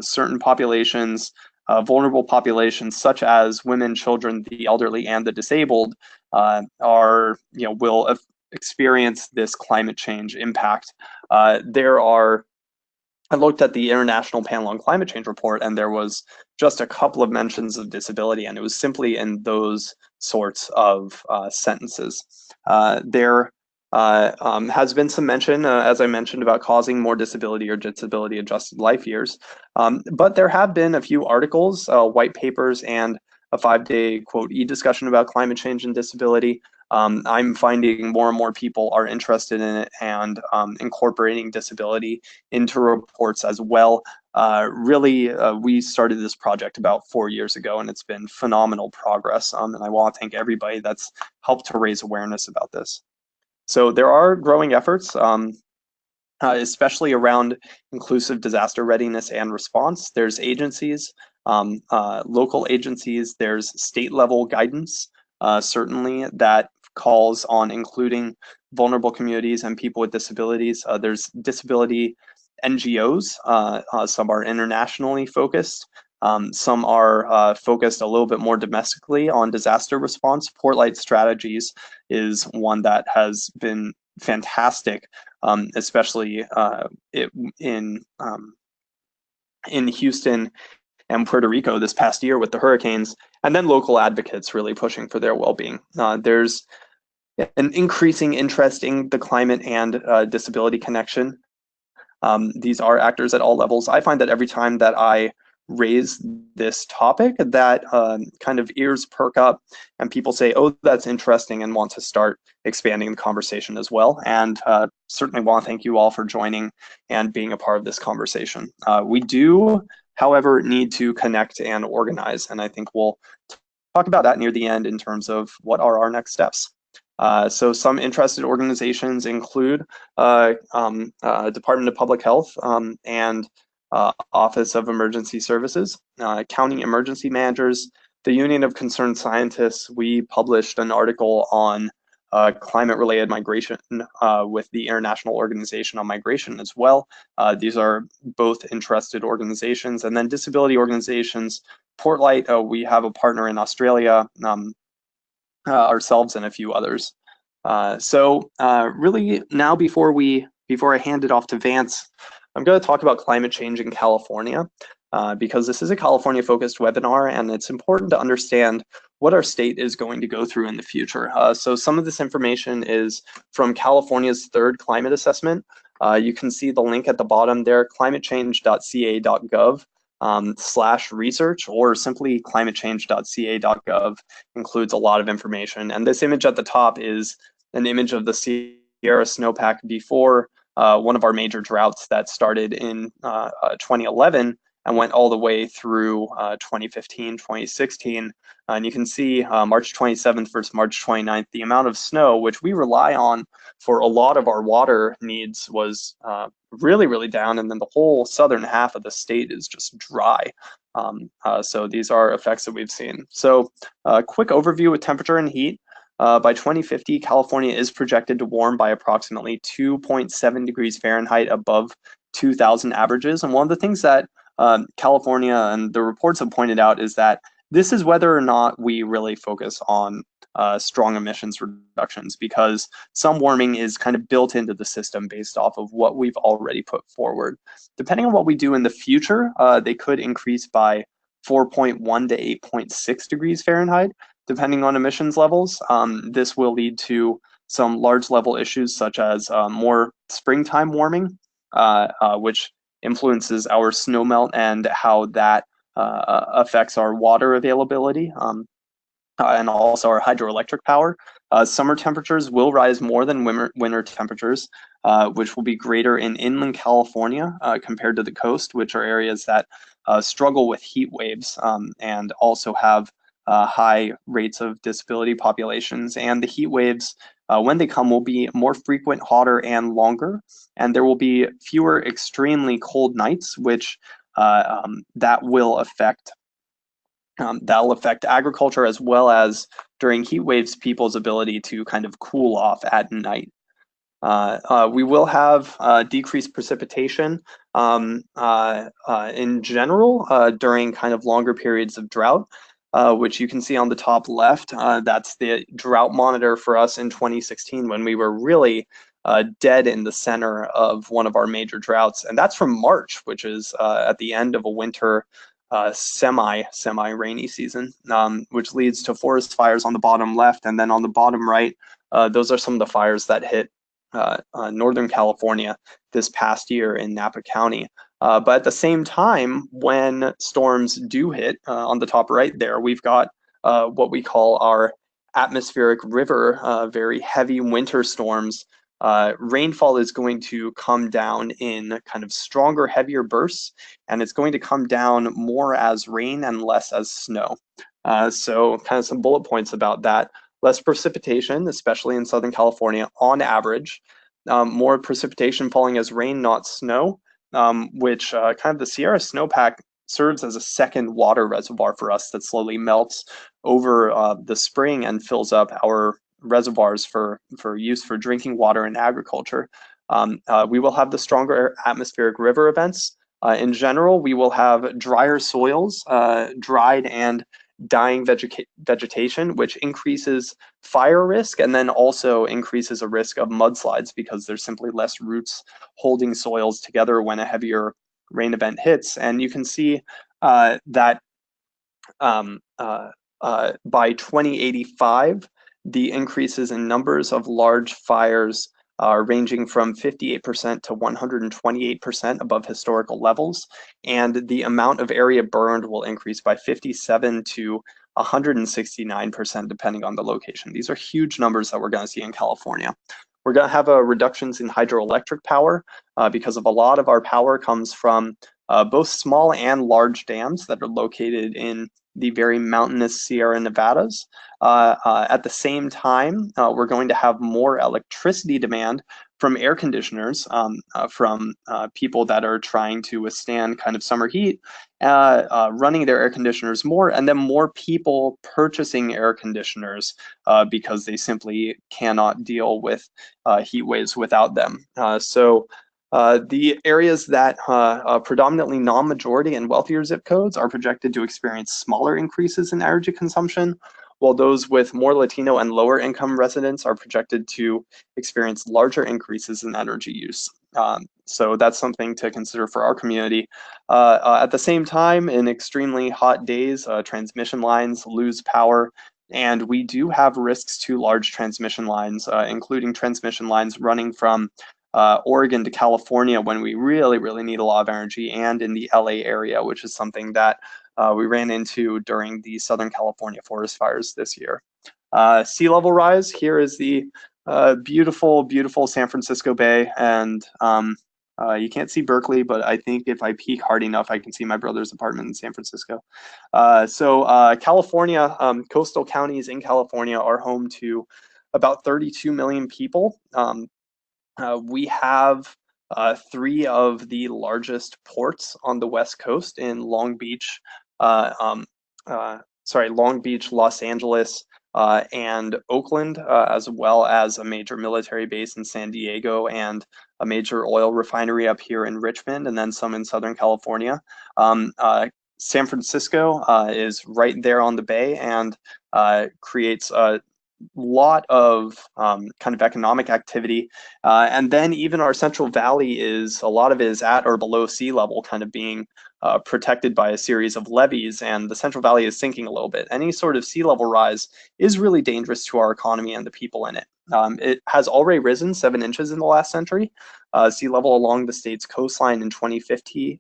certain populations, vulnerable populations such as women, children, the elderly, and the disabled will experience this climate change impact. I looked at the International Panel on Climate Change report, and there was just a couple of mentions of disability, and it was simply in those sorts of sentences. There has been some mention, as I mentioned, about causing more disability or disability-adjusted life years, but there have been a few articles, white papers, and a 5-day, quote, e-discussion about climate change and disability. I'm finding more and more people are interested in it and incorporating disability into reports as well. We started this project about 4 years ago, and it's been phenomenal progress. And I want to thank everybody that's helped to raise awareness about this. So there are growing efforts, especially around inclusive disaster readiness and response. There's agencies, local agencies, there's state level guidance, certainly that calls on including vulnerable communities and people with disabilities. There's disability NGOs, some are internationally focused, some are focused a little bit more domestically on disaster response. Portlight Strategies is one that has been fantastic, especially in Houston and Puerto Rico this past year with the hurricanes, and then local advocates really pushing for their well-being. There's an increasing interest in the climate and disability connection. These are actors at all levels. I find that every time that I raise this topic, that kind of ears perk up and people say, oh, that's interesting, and want to start expanding the conversation as well. And certainly want to thank you all for joining and being a part of this conversation. We do, however, need to connect and organize, and I think we'll talk about that near the end in terms of what are our next steps. So some interested organizations include Department of Public Health and Office of Emergency Services, county emergency managers, the Union of Concerned Scientists. We published an article on climate-related migration with the International Organization on Migration as well. These are both interested organizations. And then disability organizations, Portlight, we have a partner in Australia, ourselves and a few others. Really now, before I hand it off to Vance, I'm going to talk about climate change in California, because this is a California-focused webinar, and it's important to understand what our state is going to go through in the future. So some of this information is from California's third climate assessment. You can see the link at the bottom there, climatechange.ca.gov. /research, or simply climatechange.ca.gov includes a lot of information. And this image at the top is an image of the Sierra snowpack before one of our major droughts that started in 2011 and went all the way through 2015, 2016. And you can see March 27th versus March 29th, the amount of snow, which we rely on for a lot of our water needs, was really, really down. And then the whole southern half of the state is just dry. So these are effects that we've seen. So quick overview with temperature and heat. By 2050, California is projected to warm by approximately 2.7 degrees Fahrenheit above 2000 averages. And one of the things that California and the reports have pointed out is that this is whether or not we really focus on strong emissions reductions, because some warming is kind of built into the system based off of what we've already put forward. Depending on what we do in the future, they could increase by 4.1 to 8.6 degrees Fahrenheit, depending on emissions levels. This will lead to some large level issues such as more springtime warming, which influences our snowmelt and how that affects our water availability. And also our hydroelectric power. Summer temperatures will rise more than winter temperatures, which will be greater in inland California compared to the coast, which are areas that struggle with heat waves and also have high rates of disability populations. And the heat waves, when they come, will be more frequent, hotter, and longer. And there will be fewer extremely cold nights, which that will affect that'll affect agriculture, as well as during heat waves, people's ability to kind of cool off at night. We will have decreased precipitation in general during kind of longer periods of drought, which you can see on the top left. That's the drought monitor for us in 2016, when we were really dead in the center of one of our major droughts. And that's from March, which is at the end of a winter semi-rainy season, which leads to forest fires on the bottom left. And then on the bottom right, those are some of the fires that hit Northern California this past year in Napa County. But at the same time, when storms do hit, on the top right there, we've got what we call our atmospheric river, very heavy winter storms. Rainfall is going to come down in kind of stronger, heavier bursts, and it's going to come down more as rain and less as snow. So kind of some bullet points about that. Less precipitation, especially in Southern California, on average. More precipitation falling as rain, not snow, which kind of the Sierra snowpack serves as a second water reservoir for us that slowly melts over the spring and fills up our reservoirs for use for drinking water and agriculture. We will have the stronger atmospheric river events. In general, we will have drier soils, dried and dying vegetation, which increases fire risk and then also increases a risk of mudslides, because there's simply less roots holding soils together when a heavier rain event hits. And you can see that by 2085, the increases in numbers of large fires are ranging from 58% to 128% above historical levels, and the amount of area burned will increase by 57 to 169% depending on the location. These are huge numbers that we're going to see in California. We're going to have reductions in hydroelectric power because of a lot of our power comes from both small and large dams that are located in the very mountainous Sierra Nevadas. At the same time, we're going to have more electricity demand from air conditioners, from people that are trying to withstand kind of summer heat, running their air conditioners more, and then more people purchasing air conditioners because they simply cannot deal with heat waves without them. So the areas that predominantly non-majority and wealthier zip codes are projected to experience smaller increases in energy consumption, while those with more Latino and lower income residents are projected to experience larger increases in energy use. So that's something to consider for our community. At the same time, in extremely hot days, transmission lines lose power, and we do have risks to large transmission lines, including transmission lines running from Oregon to California when we really, really need a lot of energy, and in the LA area, which is something that we ran into during the Southern California forest fires this year. Sea level rise, here is the beautiful, beautiful San Francisco Bay, and you can't see Berkeley, but I think if I peek hard enough, I can see my brother's apartment in San Francisco. So California, coastal counties in California are home to about 32 million people. We have 3 of the largest ports on the West Coast in Long Beach, Los Angeles, and Oakland, as well as a major military base in San Diego and a major oil refinery up here in Richmond, and then some in Southern California. San Francisco is right there on the bay and creates a lot of kind of economic activity. And then even our Central Valley a lot of it is at or below sea level, kind of being protected by a series of levees, and the Central Valley is sinking a little bit. Any sort of sea level rise is really dangerous to our economy and the people in it. It has already risen 7 inches in the last century. Sea level along the state's coastline in 2050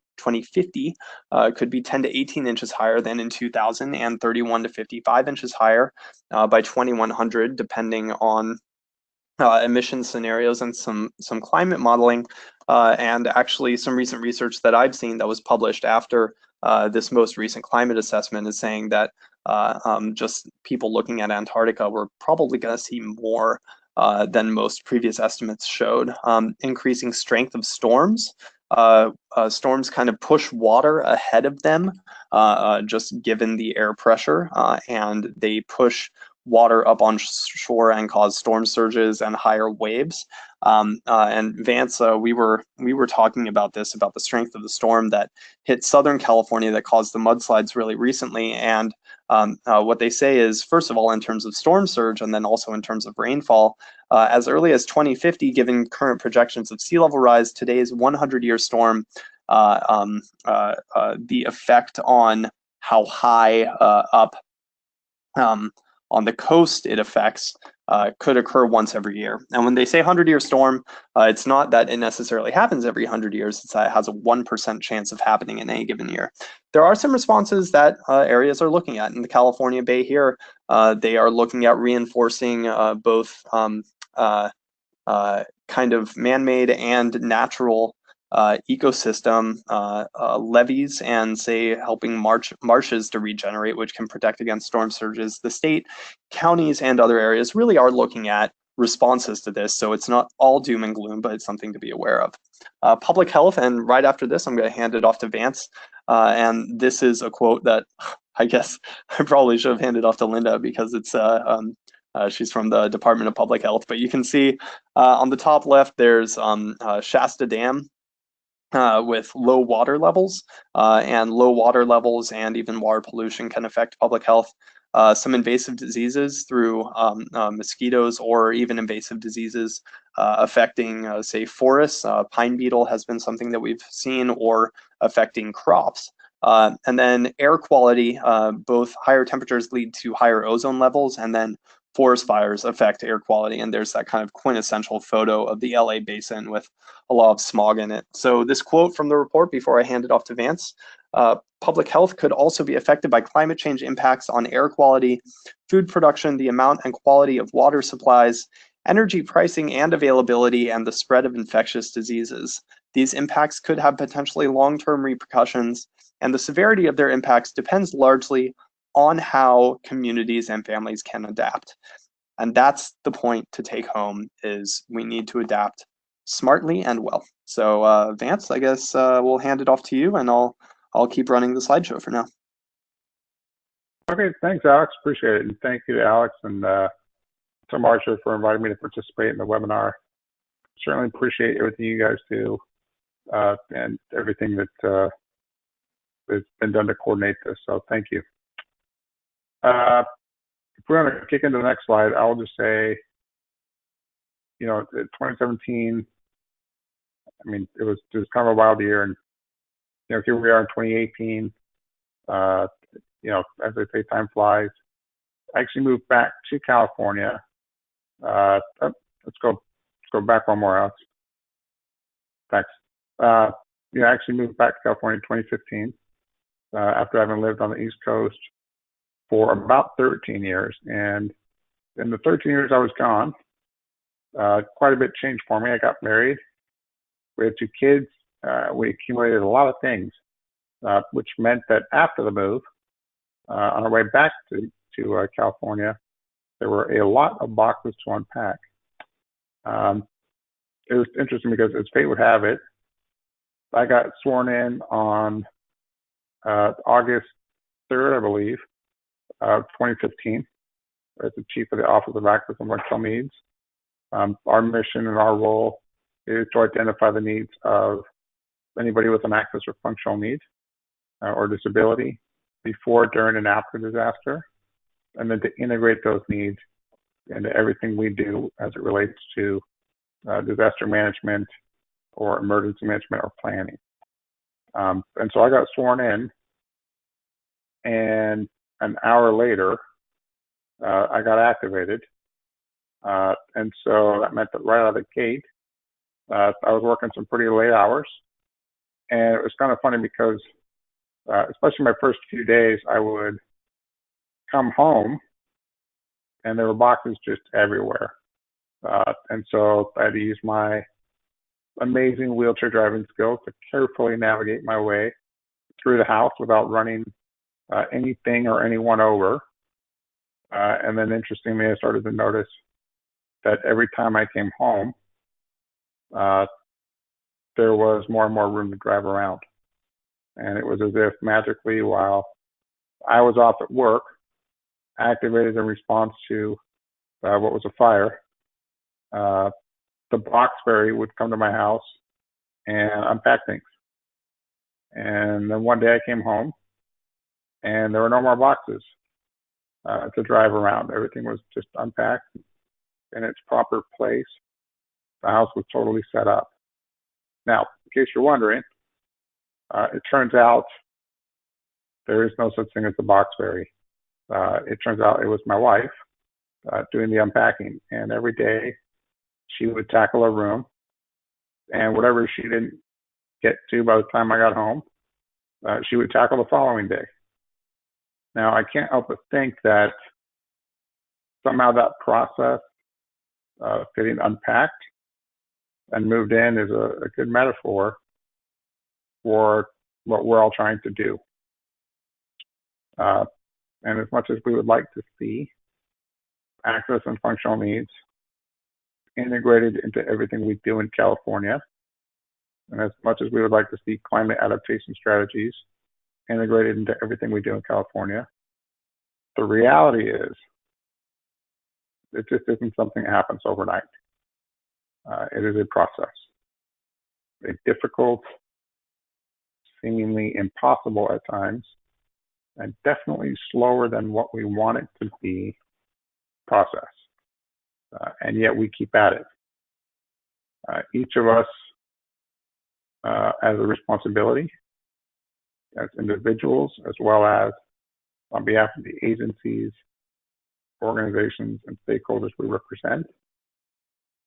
could be 10 to 18 inches higher than in 2000 and 31 to 55 inches higher by 2100, depending on emission scenarios and some climate modeling, and actually some recent research that I've seen that was published after this most recent climate assessment is saying that just people looking at Antarctica, we're probably going to see more than most previous estimates showed. Increasing strength of storms. Storms kind of push water ahead of them, just given the air pressure, and they push water up on shore and cause storm surges and higher waves. And Vance, we were talking about this, about the strength of the storm that hit Southern California that caused the mudslides really recently. And what they say is, first of all, in terms of storm surge, and then also in terms of rainfall, as early as 2050, given current projections of sea level rise, today's 100-year storm, the effect on how high up on the coast it affects could occur once every year. And when they say 100-year storm, it's not that it necessarily happens every 100 years. It's that it has a 1% chance of happening in any given year. There are some responses that areas are looking at. In the California Bay here, they are looking at reinforcing both kind of man-made and natural ecosystem levees, and say helping marshes to regenerate, which can protect against storm surges. The state, counties, and other areas really are looking at responses to this, so it's not all doom and gloom, but it's something to be aware of. Public health, and right after this, I'm going to hand it off to Vance, and this is a quote that I guess I probably should have handed off to Linda because it's she's from the Department of Public Health, but you can see on the top left there's Shasta Dam, with low water levels, and low water levels and even water pollution can affect public health. Some invasive diseases through mosquitoes, or even invasive diseases affecting, say, forests. Pine beetle has been something that we've seen, or affecting crops. And then air quality, both higher temperatures lead to higher ozone levels, and then forest fires affect air quality. And there's that kind of quintessential photo of the LA basin with a lot of smog in it. So this quote from the report, before I hand it off to Vance, public health could also be affected by climate change impacts on air quality, food production, the amount and quality of water supplies, energy pricing and availability, and the spread of infectious diseases. These impacts could have potentially long-term repercussions, and the severity of their impacts depends largely on how communities and families can adapt. And that's the point to take home, is we need to adapt smartly and well. So Vance, I guess we'll hand it off to you, and I'll keep running the slideshow for now. Okay, thanks, Alex. Appreciate it. And thank you to Alex and to Marcia for inviting me to participate in the webinar. Certainly appreciate everything you guys do and everything that has been done to coordinate this. So thank you. If we're going to kick into the next slide, I'll just say, 2017, I mean, it was kind of a wild year, and here we are in 2018. As they say, time flies. I actually moved back to California. Let's go back one more, Alex. Thanks. I actually moved back to California in 2015 after having lived on the East Coast for about 13 years. And in the 13 years I was gone, quite a bit changed for me. I got married. We had 2 kids. We accumulated a lot of things, which meant that after the move, on our way back to California, there were a lot of boxes to unpack. It was interesting because, as fate would have it, I got sworn in on August 3rd, I believe, 2015. as the chief of the Office of Access and Functional Needs. Our mission and our role is to identify the needs of anybody with an access or functional need or disability before, during, and after disaster, and then to integrate those needs into everything we do as it relates to disaster management or emergency management or planning. And so I got sworn in, and an hour later, I got activated. And so that meant that right out of the gate, I was working some pretty late hours. And it was kind of funny because, especially my first few days, I would come home and there were boxes just everywhere. And so I had to use my amazing wheelchair driving skills to carefully navigate my way through the house without running anything or anyone over. And then interestingly, I started to notice that every time I came home, there was more and more room to drive around. And it was as if magically, while I was off at work, activated in response to what was a fire, the box ferry would come to my house and unpack things. And then one day I came home and there were no more boxes to drive around. Everything was just unpacked in its proper place. The house was totally set up. Now, in case you're wondering, it turns out there is no such thing as the box fairy. It turns out it was my wife doing the unpacking, and every day she would tackle a room, and whatever she didn't get to by the time I got home, she would tackle the following day. Now, I can't help but think that somehow that process of getting unpacked and moved in is a good metaphor for what we're all trying to do. And as much as we would like to see access and functional needs integrated into everything we do in California, and as much as we would like to see climate adaptation strategies integrated into everything we do in California, the reality is it just isn't something that happens overnight. It is a process, a difficult, seemingly impossible at times, and definitely slower than what we want it to be process. And yet we keep at it. Each of us has a responsibility as individuals, as well as on behalf of the agencies, organizations, and stakeholders we represent,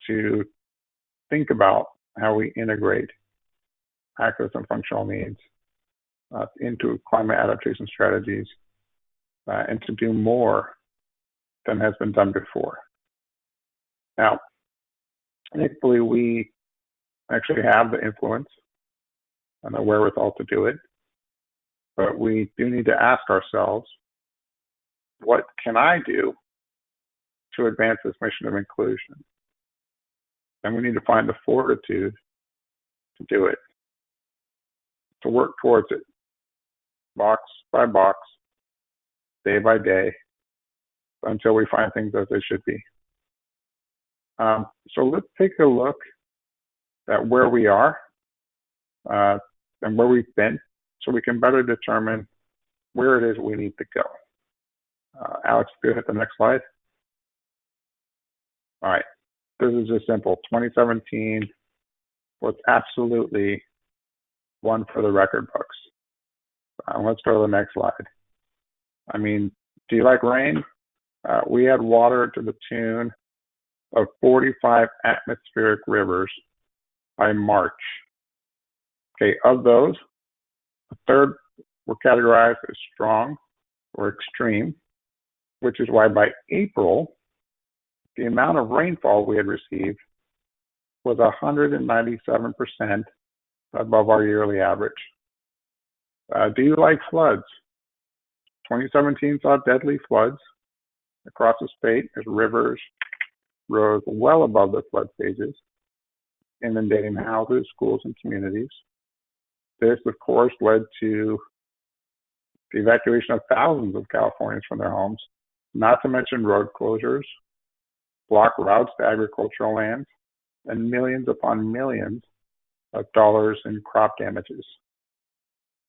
to think about how we integrate access and functional needs into climate adaptation strategies and to do more than has been done before. Now, thankfully, we actually have the influence and the wherewithal to do it, but we do need to ask ourselves, what can I do to advance this mission of inclusion? And we need to find the fortitude to do it, to work towards it, box by box, day by day, until we find things as they should be. So let's take a look at where we are and where we've been, so we can better determine where it is we need to go. Alex, go hit the next slide. All right, this is just simple. 2017 was absolutely one for the record books. Let's go to the next slide. I mean, do you like rain? We had water to the tune of 45 atmospheric rivers by March. Okay, of those, a third were categorized as strong or extreme, which is why by April, the amount of rainfall we had received was 197% above our yearly average. Do you like floods? 2017 saw deadly floods across the state as rivers rose well above the flood stages, inundating houses, schools, and communities. This, of course, led to the evacuation of thousands of Californians from their homes, not to mention road closures, block routes to agricultural lands, and millions upon millions of dollars in crop damages.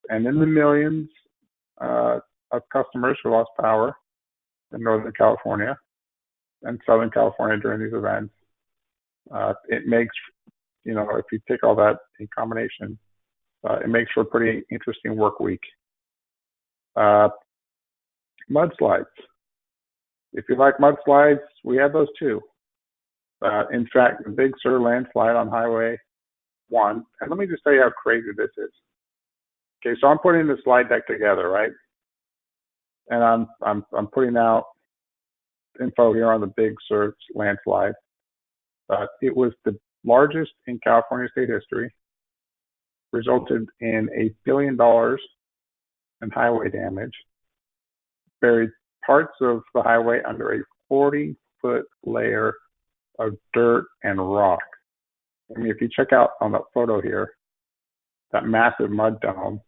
And in the millions of customers who lost power in Northern California and Southern California during these events, it makes, if you take all that in combination, it makes for a pretty interesting work week. Mudslides. If you like mudslides, we have those too. In fact, the Big Sur landslide on Highway 1, and let me just tell you how crazy this is. Okay, so I'm putting the slide deck together, right? And I'm putting out info here on the Big Sur landslide. It was the largest in California state history, resulted in $1 billion in highway damage, buried parts of the highway under a 40-foot layer of dirt and rock. I mean, if you check out on that photo here, that massive mud dome,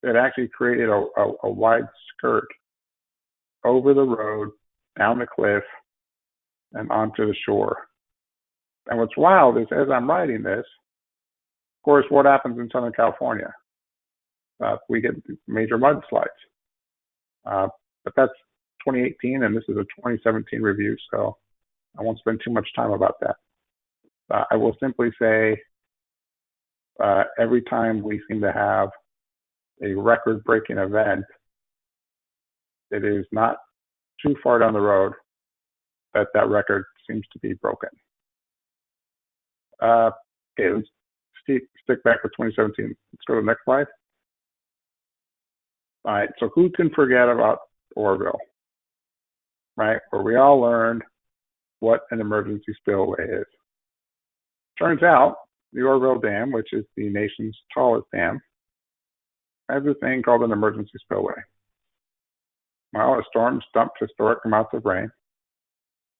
it actually created a wide skirt over the road, down the cliff, and onto the shore. And what's wild is, as I'm writing this, of course, what happens in Southern California? We get major mudslides. But that's 2018, and this is a 2017 review, so I won't spend too much time about that. I will simply say, every time we seem to have a record-breaking event, it is not too far down the road that record seems to be broken. Okay, let's stick back with 2017. Let's go to the next slide. All right, so who can forget about Oroville, right? Where we all learned what an emergency spillway is. Turns out the Oroville Dam, which is the nation's tallest dam, has a thing called an emergency spillway. Well, as storms dumped historic amounts of rain,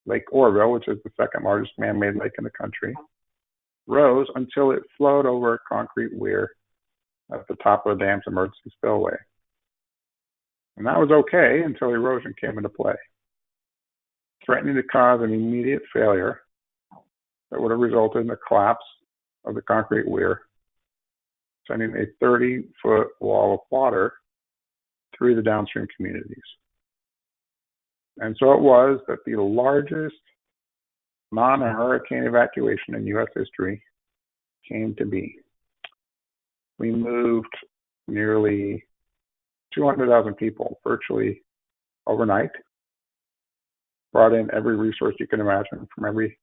Lake Oroville, which is the second largest man-made lake in the country, rose until it flowed over a concrete weir at the top of the dam's emergency spillway. And that was okay until erosion came into play, threatening to cause an immediate failure that would have resulted in the collapse of the concrete weir, sending a 30-foot wall of water through the downstream communities. And so it was that the largest non-hurricane evacuation in U.S. history came to be. We moved nearly 200,000 people virtually overnight, brought in every resource you can imagine from every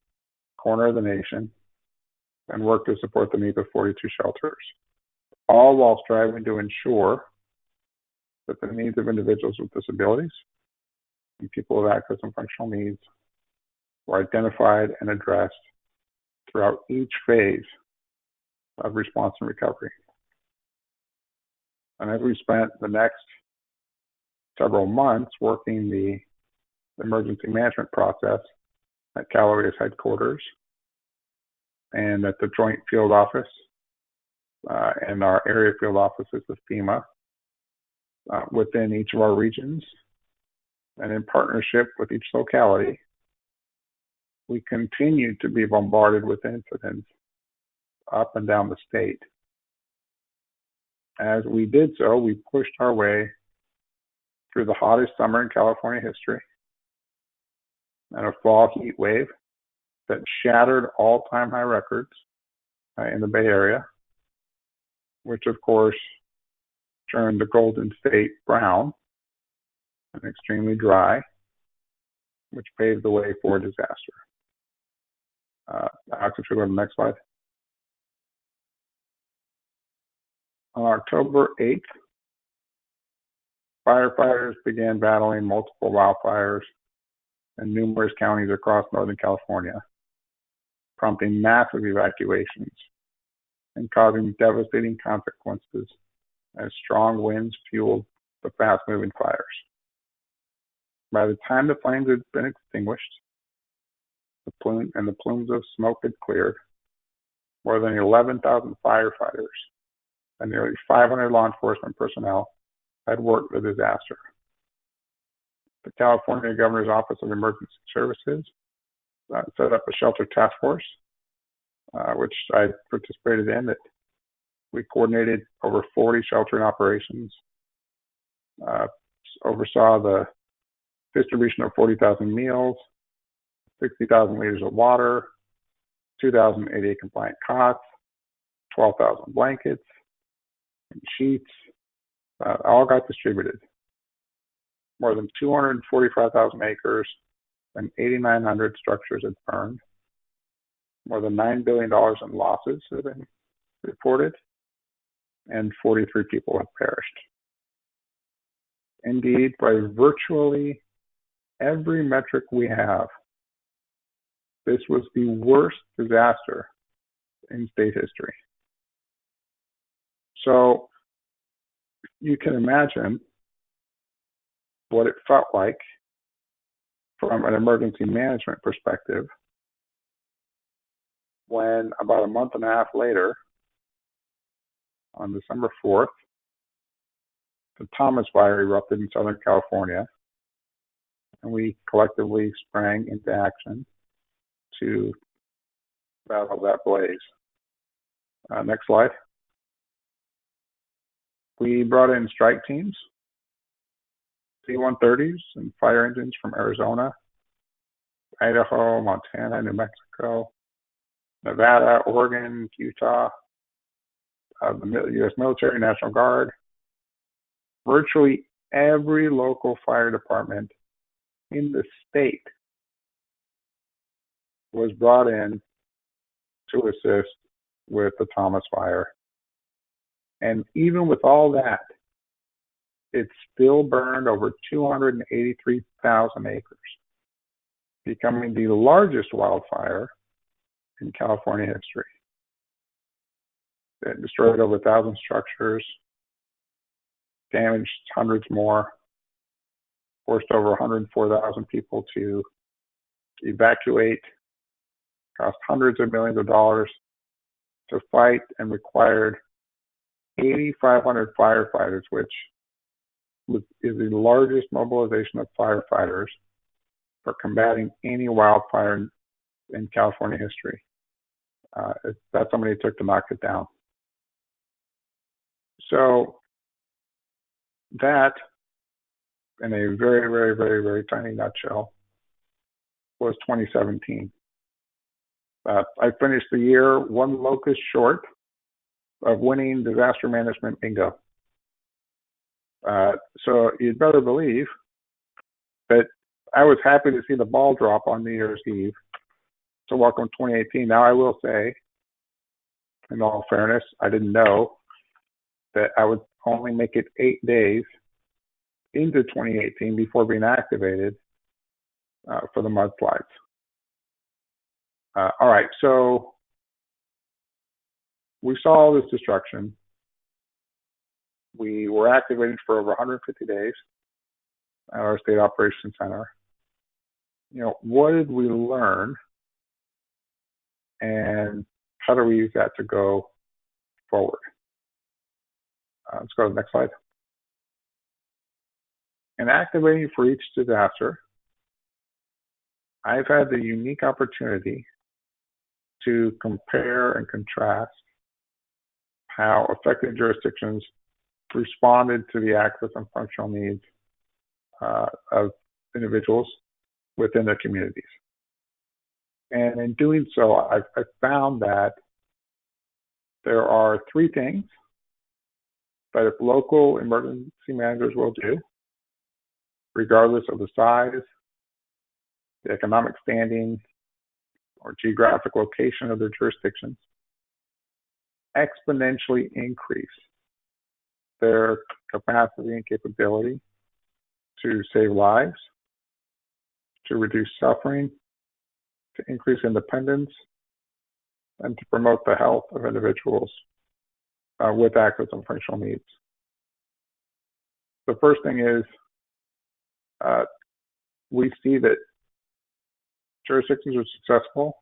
corner of the nation, and worked to support the needs of 42 shelters, all while striving to ensure that the needs of individuals with disabilities and people with access and functional needs were identified and addressed throughout each phase of response and recovery. And as we spent the next several months working the emergency management process at Cal Area's headquarters and at the Joint Field Office and our area field offices with FEMA within each of our regions, and in partnership with each locality, we continued to be bombarded with incidents up and down the state. As we did so, we pushed our way through the hottest summer in California history and a fall heat wave that shattered all-time high records in the Bay Area, which of course turned the Golden State brown and extremely dry, which paved the way for disaster. Alex, if you go to the next slide. On October 8th, firefighters began battling multiple wildfires in numerous counties across Northern California, prompting massive evacuations and causing devastating consequences as strong winds fueled the fast-moving fires. By the time the flames had been extinguished, the plumes of smoke had cleared, more than 11,000 firefighters and nearly 500 law enforcement personnel had worked the disaster. the California Governor's Office of Emergency Services set up a shelter task force, which I participated in. That we coordinated over 40 sheltering operations, oversaw the distribution of 40,000 meals, 60,000 liters of water, 2,000 ADA compliant cots, 12,000 blankets and sheets, all got distributed. More than 245,000 acres and 8,900 structures had burned. More than $9 billion in losses have been reported, and 43 people have perished. Indeed, by virtually every metric we have, this was the worst disaster in state history. So you can imagine what it felt like from an emergency management perspective when about a month and a half later, on December 4th, the Thomas Fire erupted in Southern California, and we collectively sprang into action to battle that blaze. Next slide. We brought in strike teams, C-130s and fire engines from Arizona, Idaho, Montana, New Mexico, Nevada, Oregon, Utah, the U.S. military, National Guard. Virtually every local fire department in the state was brought in to assist with the Thomas Fire. And even with all that, it still burned over 283,000 acres, becoming the largest wildfire in California history. It destroyed over 1,000 structures, damaged hundreds more, forced over 104,000 people to evacuate, cost hundreds of millions of dollars to fight, and required 8,500 firefighters, which is the largest mobilization of firefighters for combating any wildfire in California history. That's how many it took to knock it down. So that, in a very, very, very, very tiny nutshell, was 2017. I finished the year one locust short of winning disaster management bingo. So you'd better believe that I was happy to see the ball drop on New Year's Eve to welcome 2018. Now, I will say, in all fairness, I didn't know that I would only make it 8 days into 2018 before being activated for the mudslides. All right, so we saw all this destruction. We were activated for over 150 days at our state operations center. What did we learn, and how do we use that to go forward? Let's go to the next slide. In activating for each disaster, I've had the unique opportunity to compare and contrast how affected jurisdictions responded to the access and functional needs of individuals within their communities. And in doing so, I've found that there are three things that if local emergency managers will do, regardless of the size, the economic standing, or geographic location of their jurisdictions, exponentially increase their capacity and capability to save lives, to reduce suffering, to increase independence, and to promote the health of individuals with access and functional needs. The first thing is we see that jurisdictions are successful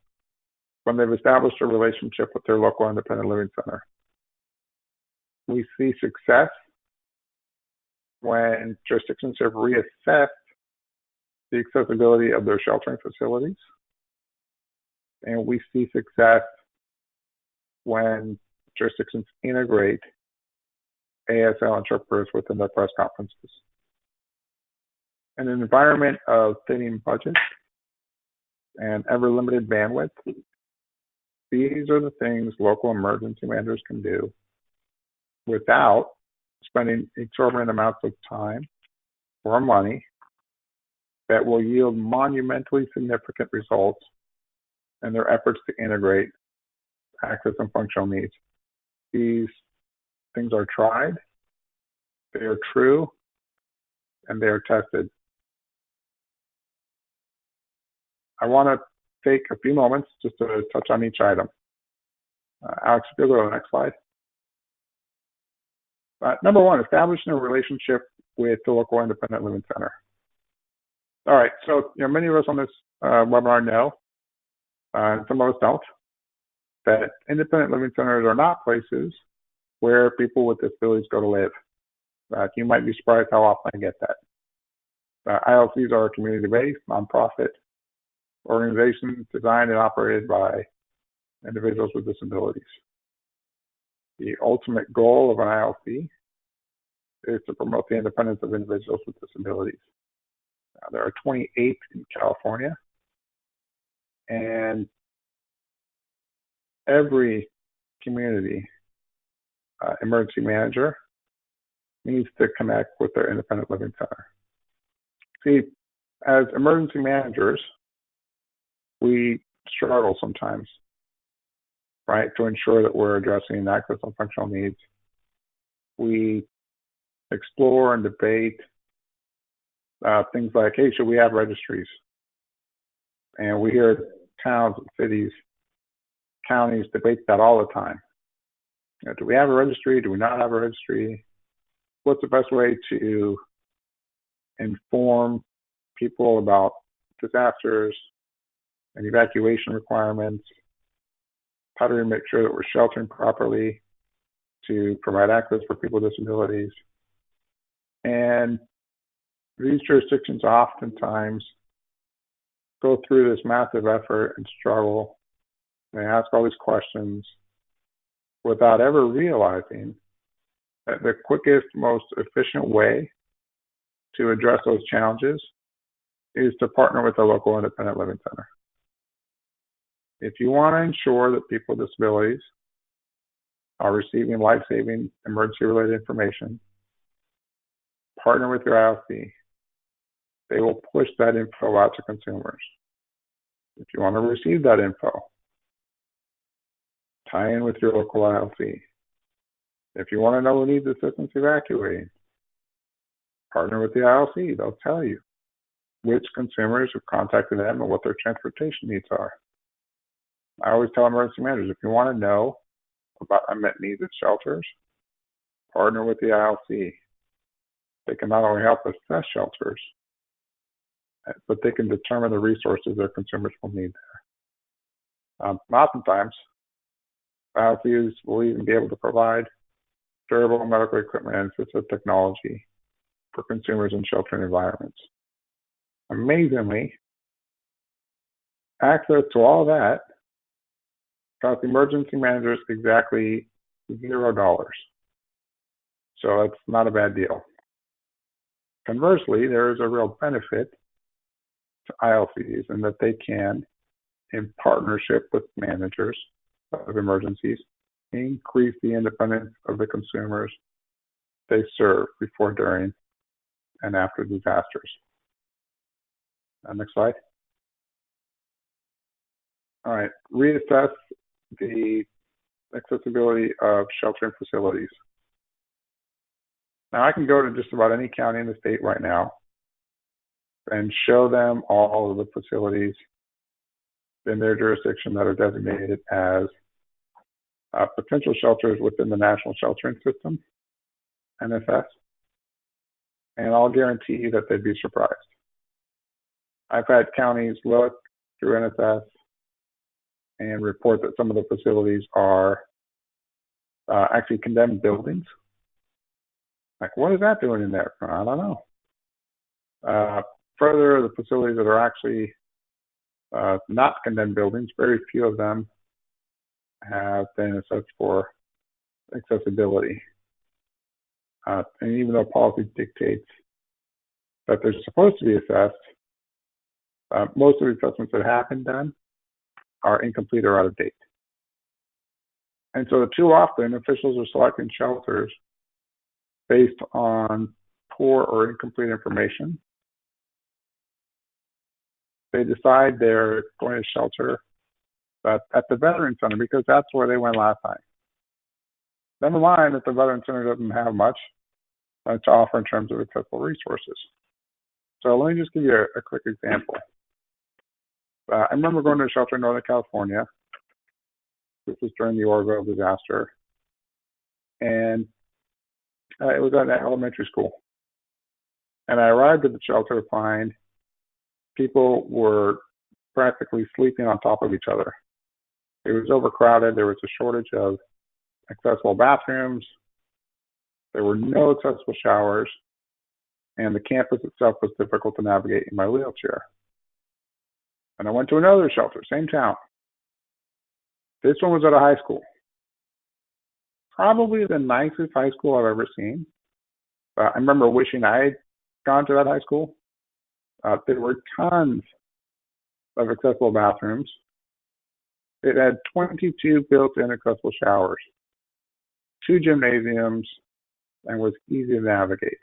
when they've established a relationship with their local independent living center. We see success when jurisdictions have reassessed the accessibility of their sheltering facilities. And we see success when jurisdictions integrate ASL interpreters within their press conferences. In an environment of thinning budgets and ever limited bandwidth, these are the things local emergency managers can do without spending exorbitant amounts of time or money that will yield monumentally significant results in their efforts to integrate access and functional needs. These things are tried, they are true, and they are tested. I want to take a few moments just to touch on each item. Alex, if you'll go to the next slide. Number one, establishing a relationship with the local independent living center. All right, so many of us on this webinar know, and some of us don't, that independent living centers are not places where people with disabilities go to live. You might be surprised how often I get that. ILCs are community-based, nonprofit organizations designed and operated by individuals with disabilities. The ultimate goal of an ILC is to promote the independence of individuals with disabilities. There are 28 in California, and every community emergency manager needs to connect with their independent living center. See, as emergency managers, we struggle sometimes, right, to ensure that we're addressing access and functional needs. We explore and debate things like, hey, should we have registries? And we hear towns and cities, counties debate that all the time. Do we have a registry? Do we not have a registry? What's the best way to inform people about disasters and evacuation requirements? How do we make sure that we're sheltering properly to provide access for people with disabilities? And these jurisdictions oftentimes go through this massive effort and struggle. They ask all these questions without ever realizing that the quickest, most efficient way to address those challenges is to partner with a local independent living center. If you want to ensure that people with disabilities are receiving life-saving emergency-related information, partner with your ILC. They will push that info out to consumers. If you want to receive that info, tie in with your local ILC. If you want to know who needs assistance evacuating, partner with the ILC. They'll tell you which consumers have contacted them and what their transportation needs are. I always tell emergency managers, if you want to know about unmet needs at shelters, partner with the ILC. They can not only help assess shelters, but they can determine the resources their consumers will need there. Oftentimes, ILCs will even be able to provide durable medical equipment and assistive technology for consumers in sheltering environments. Amazingly, access to all that costs emergency managers exactly $0. So that's not a bad deal. Conversely, there is a real benefit to ILCs in that they can, in partnership with managers of emergencies, increase the independence of the consumers they serve before, during, and after disasters. Next slide. All right, reassess the accessibility of sheltering facilities. Now, I can go to just about any county in the state right now and show them all of the facilities in their jurisdiction that are designated as potential shelters within the National Sheltering System, NSS, and I'll guarantee you that they'd be surprised. I've had counties look through NSS and report that some of the facilities are actually condemned buildings. Like, what is that doing in there? I don't know. further, the facilities that are actually not condemned buildings, very few of them have been assessed for accessibility. And even though policy dictates that they're supposed to be assessed, most of the assessments that have been done are incomplete or out of date. And so too often, officials are selecting shelters based on poor or incomplete information. They decide they're going to shelter at the Veteran Center because that's where they went last time. Never mind that the Veteran Center doesn't have much to offer in terms of accessible resources. So let me just give you a quick example. I remember going to a shelter in Northern California. This was during the Oroville disaster. And it was at an elementary school. And I arrived at the shelter to find people were practically sleeping on top of each other. It was overcrowded. There was a shortage of accessible bathrooms. There were no accessible showers. And the campus itself was difficult to navigate in my wheelchair. And I went to another shelter, same town. This one was at a high school. Probably the nicest high school I've ever seen. I remember wishing I had gone to that high school. There were tons of accessible bathrooms. It had 22 built-in accessible showers, 2 gymnasiums, and was easy to navigate.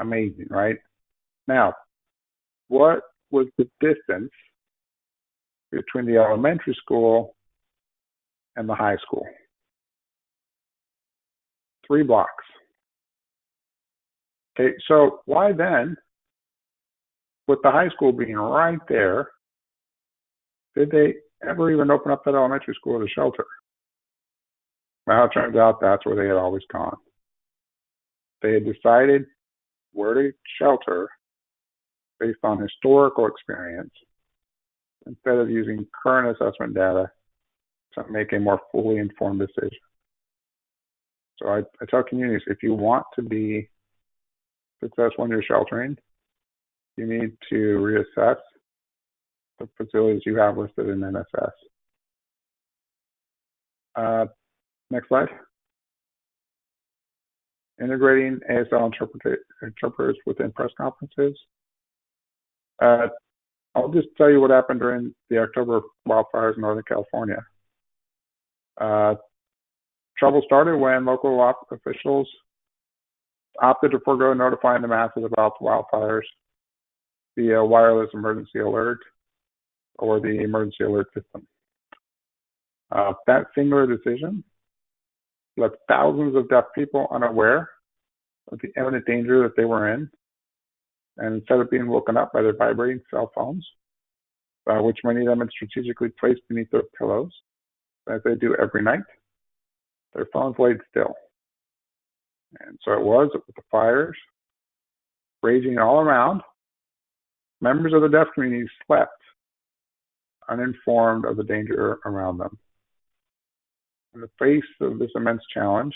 Amazing, right? Now, what was the distance between the elementary school and the high school? 3 blocks. Okay, so why then, with the high school being right there, did they ever even open up that elementary school as a shelter? Well, it turns out that's where they had always gone. They had decided where to shelter based on historical experience instead of using current assessment data to make a more fully informed decision. So I tell communities, if you want to be successful in your sheltering, you need to reassess the facilities you have listed in NSS. Next slide. Integrating ASL interpreters within press conferences. I'll just tell you what happened during the October wildfires in Northern California. Trouble started when local officials opted to forego notifying the masses about the wildfires via wireless emergency alert or the emergency alert system. That singular decision left thousands of deaf people unaware of the imminent danger that they were in. And instead of being woken up by their vibrating cell phones, which many of them had strategically placed beneath their pillows, as they do every night, their phones laid still. And so it was with the fires raging all around, members of the deaf community slept uninformed of the danger around them. In the face of this immense challenge,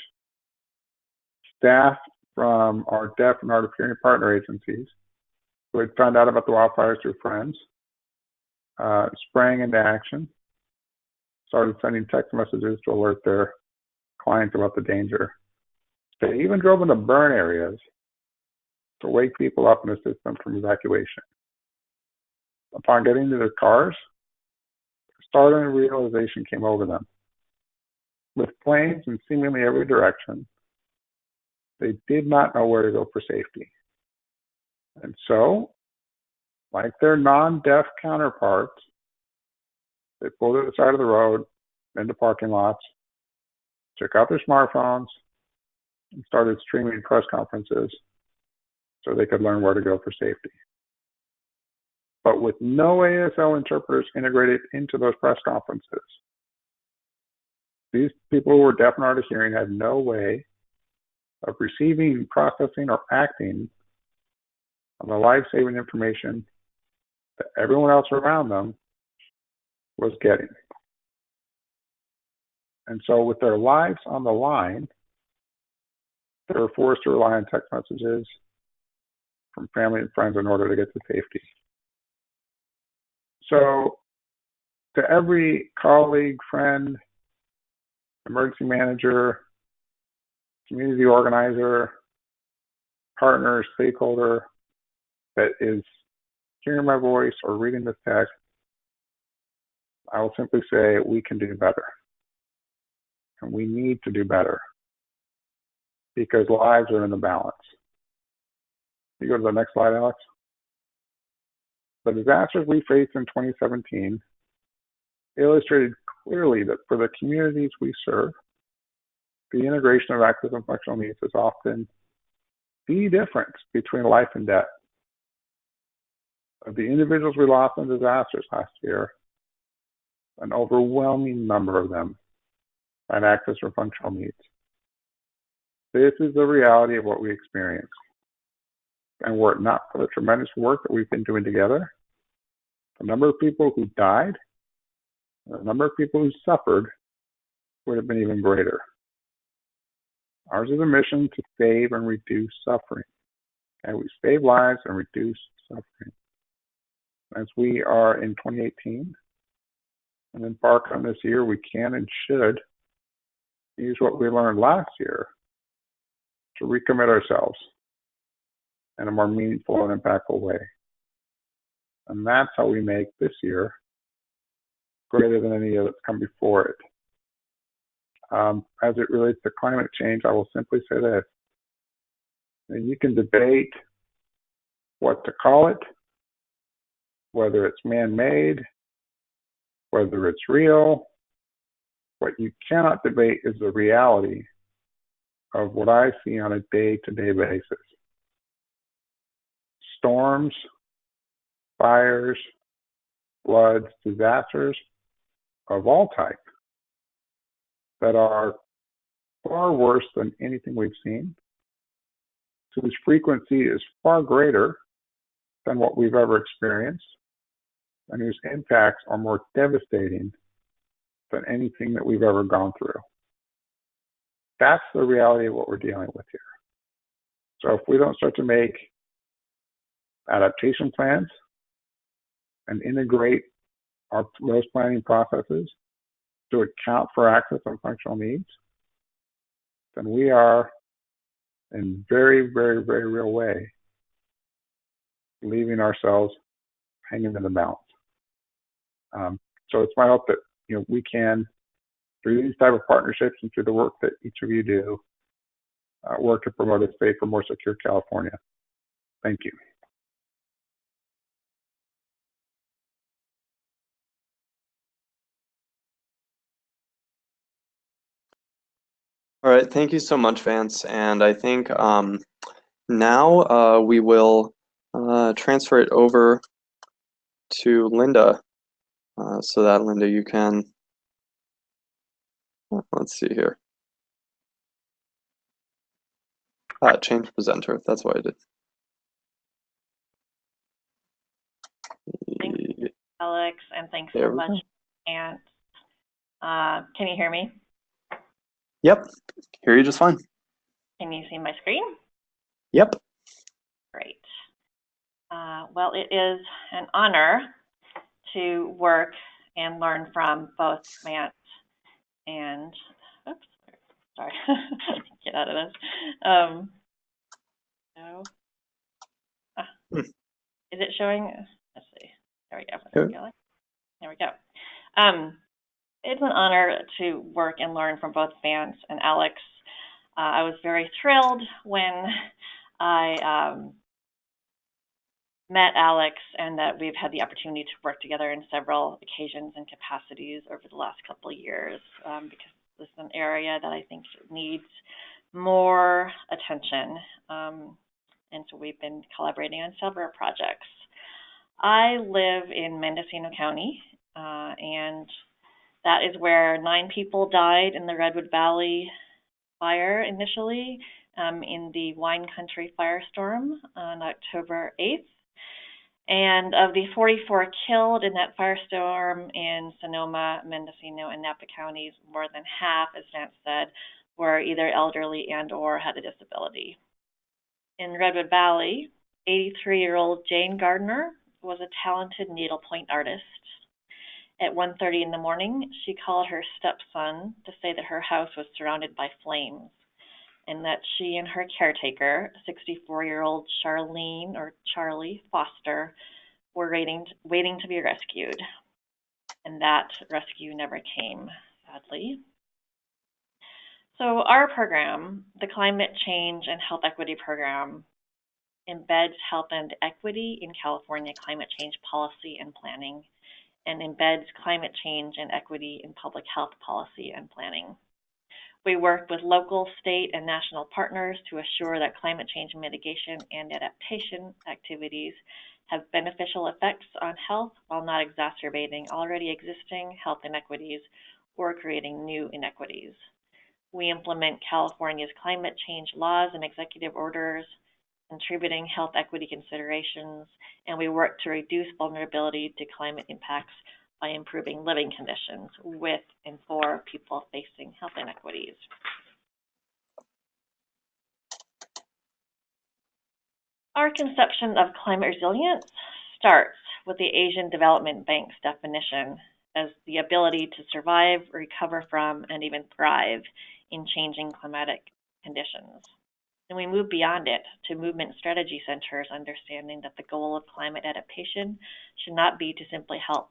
staff from our deaf and hard of hearing partner agencies who had found out about the wildfires through friends sprang into action, started sending text messages to alert their clients about the danger. They even drove into burn areas to wake people up and assist them from evacuation. Upon getting to their cars, a startling realization came over them. With flames in seemingly every direction, they did not know where to go for safety. And so, like their non-deaf counterparts, they pulled to the side of the road, into parking lots, took out their smartphones, and started streaming press conferences so they could learn where to go for safety. But with no ASL interpreters integrated into those press conferences, these people who were deaf and hard of hearing had no way of receiving, processing, or acting on the life-saving information that everyone else around them was getting. And so with their lives on the line, they were forced to rely on text messages, from family and friends in order to get to safety. So to every colleague, friend, emergency manager, community organizer, partner, stakeholder that is hearing my voice or reading this text, I will simply say we can do better. And we need to do better because lives are in the balance. You go to the next slide, Alex. The disasters we faced in 2017 illustrated clearly that for the communities we serve, the integration of active and functional needs is often the difference between life and death. Of the individuals we lost in disasters last year, an overwhelming number of them had access or functional needs. This is the reality of what we experience. And were it not for the tremendous work that we've been doing together, the number of people who died, the number of people who suffered would have been even greater. Ours is a mission to save and reduce suffering. And we save lives and reduce suffering. As we are in 2018 and embark on this year, we can and should use what we learned last year to recommit ourselves in a more meaningful and impactful way. And that's how we make this year greater than any year that's come before it. As it relates to climate change, I will simply say this. And you can debate what to call it, whether it's man-made, whether it's real. What you cannot debate is the reality of what I see on a day-to-day basis. Storms, fires, floods, disasters of all types that are far worse than anything we've seen, whose frequency is far greater than what we've ever experienced, and whose impacts are more devastating than anything that we've ever gone through. That's the reality of what we're dealing with here. So if we don't start to make adaptation plans and integrate those planning processes to account for access and functional needs, then we are in very, very, very real way leaving ourselves hanging in the balance. So it's my hope that we can, through these type of partnerships and through the work that each of you do, work to promote a safer, more secure California. Thank you. All right, thank you so much, Vance. And I think now we will transfer it over to Linda, so that Linda, you can, let's see here. Change presenter, that's what I did. Thanks, Alex, and thanks There so we much. go. And can you hear me? Yep, hear you just fine. Can you see my screen? Yep. Great. Well, it is an honor to work and learn from both Vance and, oops, sorry, get out of this. No. Is it showing? Let's see. There we go. There we go. It's an honor to work and learn from both Vance and Alex. I was very thrilled when I met Alex and that we've had the opportunity to work together in several occasions and capacities over the last couple of years, because this is an area that I think needs more attention. And so we've been collaborating on several projects. I live in Mendocino County, and that is where 9 people died in the Redwood Valley fire initially, in the Wine Country firestorm on October 8th. And of the 44 killed in that firestorm in Sonoma, Mendocino, and Napa counties, more than half, as Vance said, were either elderly and or had a disability. In Redwood Valley, 83-year-old Jane Gardner was a talented needlepoint artist. At 1:30 in the morning, she called her stepson to say that her house was surrounded by flames and that she and her caretaker, 64-year-old Charlene or Charlie Foster, were waiting to be rescued. And that rescue never came, sadly. So our program, the Climate Change and Health Equity Program, embeds health and equity in California climate change policy and planning, and embeds climate change and equity in public health policy and planning. We work with local, state, and national partners to assure that climate change mitigation and adaptation activities have beneficial effects on health while not exacerbating already existing health inequities or creating new inequities. We implement California's climate change laws and executive orders, contributing health equity considerations, and we work to reduce vulnerability to climate impacts by improving living conditions with and for people facing health inequities. Our conception of climate resilience starts with the Asian Development Bank's definition as the ability to survive, recover from, and even thrive in changing climatic conditions. And we move beyond it to movement strategy centers, understanding that the goal of climate adaptation should not be to simply help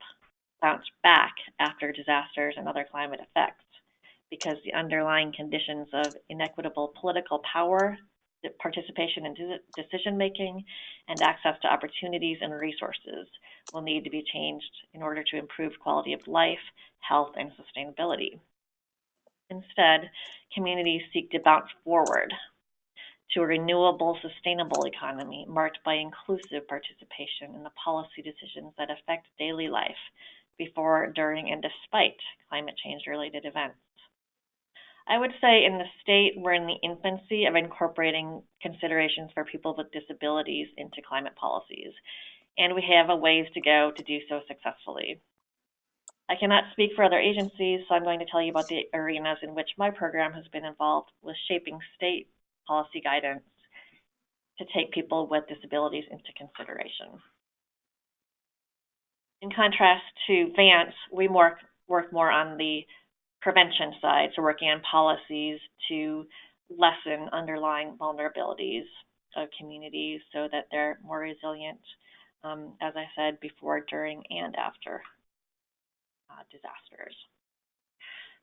bounce back after disasters and other climate effects, because the underlying conditions of inequitable political power, participation in decision-making, and access to opportunities and resources will need to be changed in order to improve quality of life, health, and sustainability. Instead, communities seek to bounce forward to a renewable, sustainable economy marked by inclusive participation in the policy decisions that affect daily life before, during, and despite climate change-related events. I would say in the state, we're in the infancy of incorporating considerations for people with disabilities into climate policies, and we have a ways to go to do so successfully. I cannot speak for other agencies, so I'm going to tell you about the arenas in which my program has been involved with shaping state policy guidance to take people with disabilities into consideration. In contrast to Vance, we work more on the prevention side, so working on policies to lessen underlying vulnerabilities of communities so that they're more resilient, as I said, before, during, and after disasters.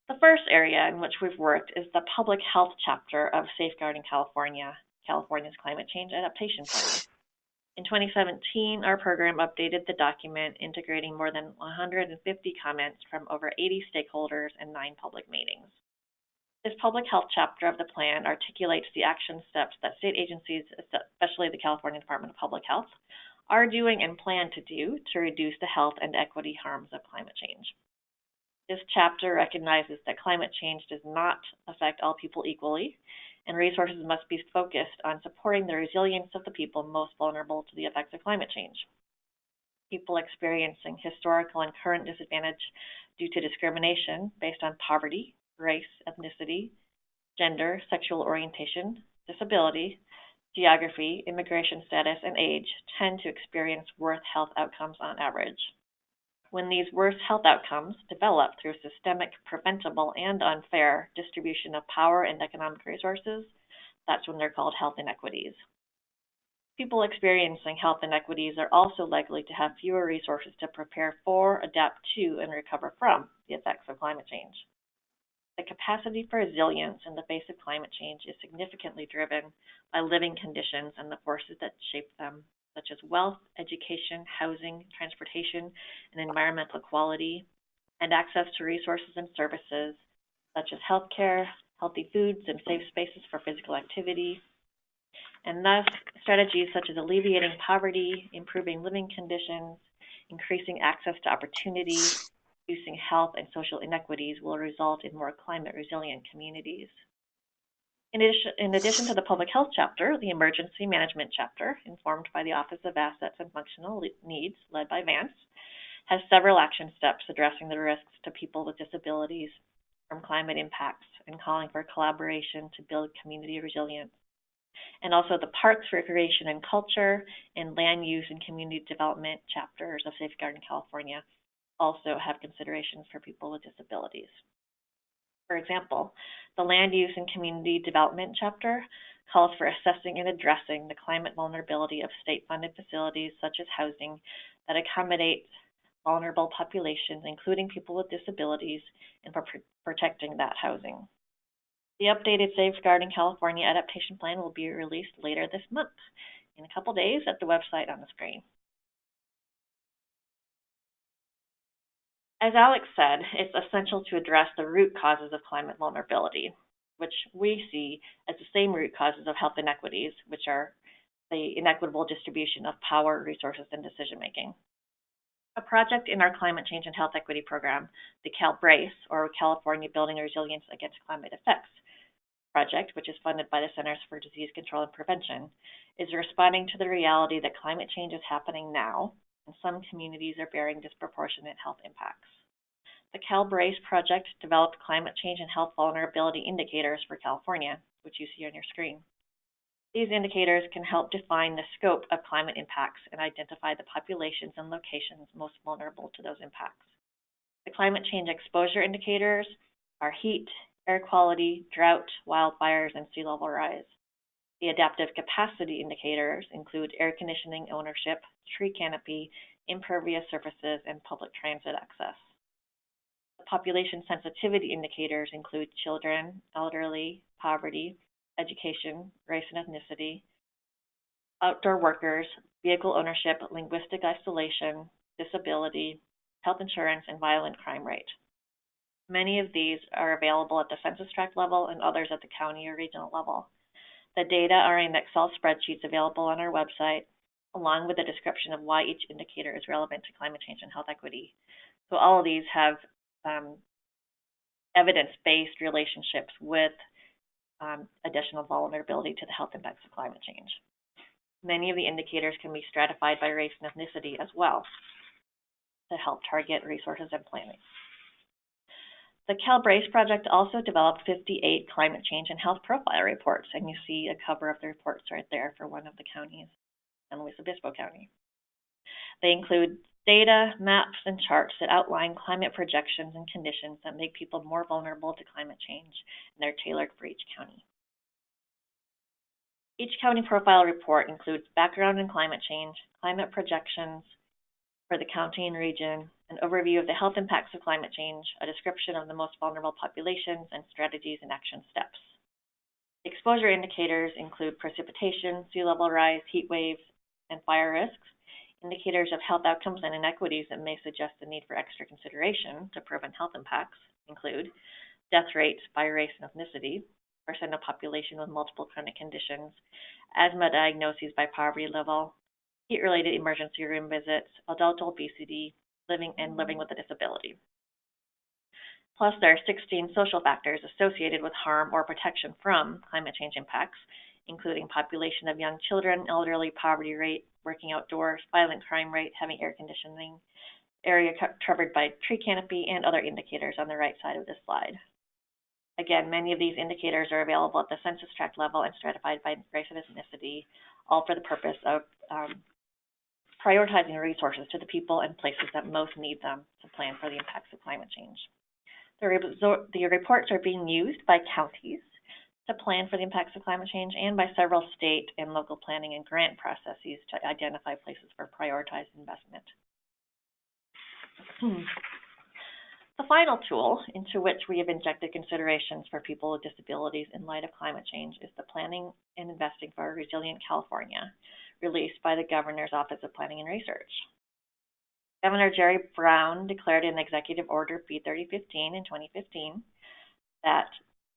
The first area in which we've worked is the public health chapter of Safeguarding California, California's Climate Change Adaptation Plan. In 2017, our program updated the document, integrating more than 150 comments from over 80 stakeholders and 9 public meetings. This public health chapter of the plan articulates the action steps that state agencies, especially the California Department of Public Health, are doing and plan to do to reduce the health and equity harms of climate change. This chapter recognizes that climate change does not affect all people equally, and resources must be focused on supporting the resilience of the people most vulnerable to the effects of climate change. People experiencing historical and current disadvantage due to discrimination based on poverty, race, ethnicity, gender, sexual orientation, disability, geography, immigration status, and age tend to experience worse health outcomes on average. When these worse health outcomes develop through systemic, preventable, and unfair distribution of power and economic resources, that's when they're called health inequities. People experiencing health inequities are also likely to have fewer resources to prepare for, adapt to, and recover from the effects of climate change. The capacity for resilience in the face of climate change is significantly driven by living conditions and the forces that shape them, such as wealth, education, housing, transportation, and environmental quality, and access to resources and services such as healthcare, healthy foods, and safe spaces for physical activity. And thus, strategies such as alleviating poverty, improving living conditions, increasing access to opportunity, reducing health and social inequities will result in more climate-resilient communities. In addition to the public health chapter, the emergency management chapter, informed by the Office of Assets and Functional Needs, led by Vance, has several action steps addressing the risks to people with disabilities from climate impacts and calling for collaboration to build community resilience. And also the Parks, Recreation and Culture and Land Use and Community Development chapters of Safeguarding California also have considerations for people with disabilities. For example, the Land Use and Community Development chapter calls for assessing and addressing the climate vulnerability of state-funded facilities such as housing that accommodate vulnerable populations, including people with disabilities, and for protecting that housing. The updated Safeguarding California Adaptation Plan will be released later this month, in a couple days, at the website on the screen. As Alex said, it's essential to address the root causes of climate vulnerability, which we see as the same root causes of health inequities, which are the inequitable distribution of power, resources, and decision-making. A project in our Climate Change and Health Equity Program, the CalBRACE, or California Building Resilience Against Climate Effects project, which is funded by the Centers for Disease Control and Prevention, is responding to the reality that climate change is happening now, and some communities are bearing disproportionate health impacts. The CalBRACE project developed climate change and health vulnerability indicators for California, which you see on your screen. These indicators can help define the scope of climate impacts and identify the populations and locations most vulnerable to those impacts. The climate change exposure indicators are heat, air quality, drought, wildfires, and sea level rise. The adaptive capacity indicators include air conditioning ownership, tree canopy, impervious surfaces, and public transit access. The population sensitivity indicators include children, elderly, poverty, education, race and ethnicity, outdoor workers, vehicle ownership, linguistic isolation, disability, health insurance, and violent crime rate. Many of these are available at the census tract level and others at the county or regional level. The data are in Excel spreadsheets available on our website, along with a description of why each indicator is relevant to climate change and health equity. So all of these have evidence-based relationships with additional vulnerability to the health impacts of climate change. Many of the indicators can be stratified by race and ethnicity as well to help target resources and planning. The CalBRACE project also developed 58 climate change and health profile reports, and you see a cover of the reports right there for one of the counties, San Luis Obispo County. They include data, maps, and charts that outline climate projections and conditions that make people more vulnerable to climate change, and they're tailored for each county. Each county profile report includes background in climate change, climate projections for the county and region, an overview of the health impacts of climate change, a description of the most vulnerable populations, and strategies and action steps. Exposure indicators include precipitation, sea level rise, heat waves, and fire risks. Indicators of health outcomes and inequities that may suggest the need for extra consideration to prevent health impacts include death rates by race and ethnicity, percent of population with multiple chronic conditions, asthma diagnoses by poverty level, heat-related emergency room visits, adult obesity, living with a disability. Plus, there are 16 social factors associated with harm or protection from climate change impacts, including population of young children, elderly, poverty rate, working outdoors, violent crime rate, having air conditioning, area covered by tree canopy, and other indicators on the right side of this slide. Again, many of these indicators are available at the census tract level and stratified by race and ethnicity, all for the purpose of prioritizing resources to the people and places that most need them to plan for the impacts of climate change. The reports are being used by counties to plan for the impacts of climate change and by several state and local planning and grant processes to identify places for prioritized investment. The final tool into which we have injected considerations for people with disabilities in light of climate change is the Planning and Investing for a Resilient California, released by the Governor's Office of Planning and Research. Governor Jerry Brown declared in Executive Order B3015 in 2015 that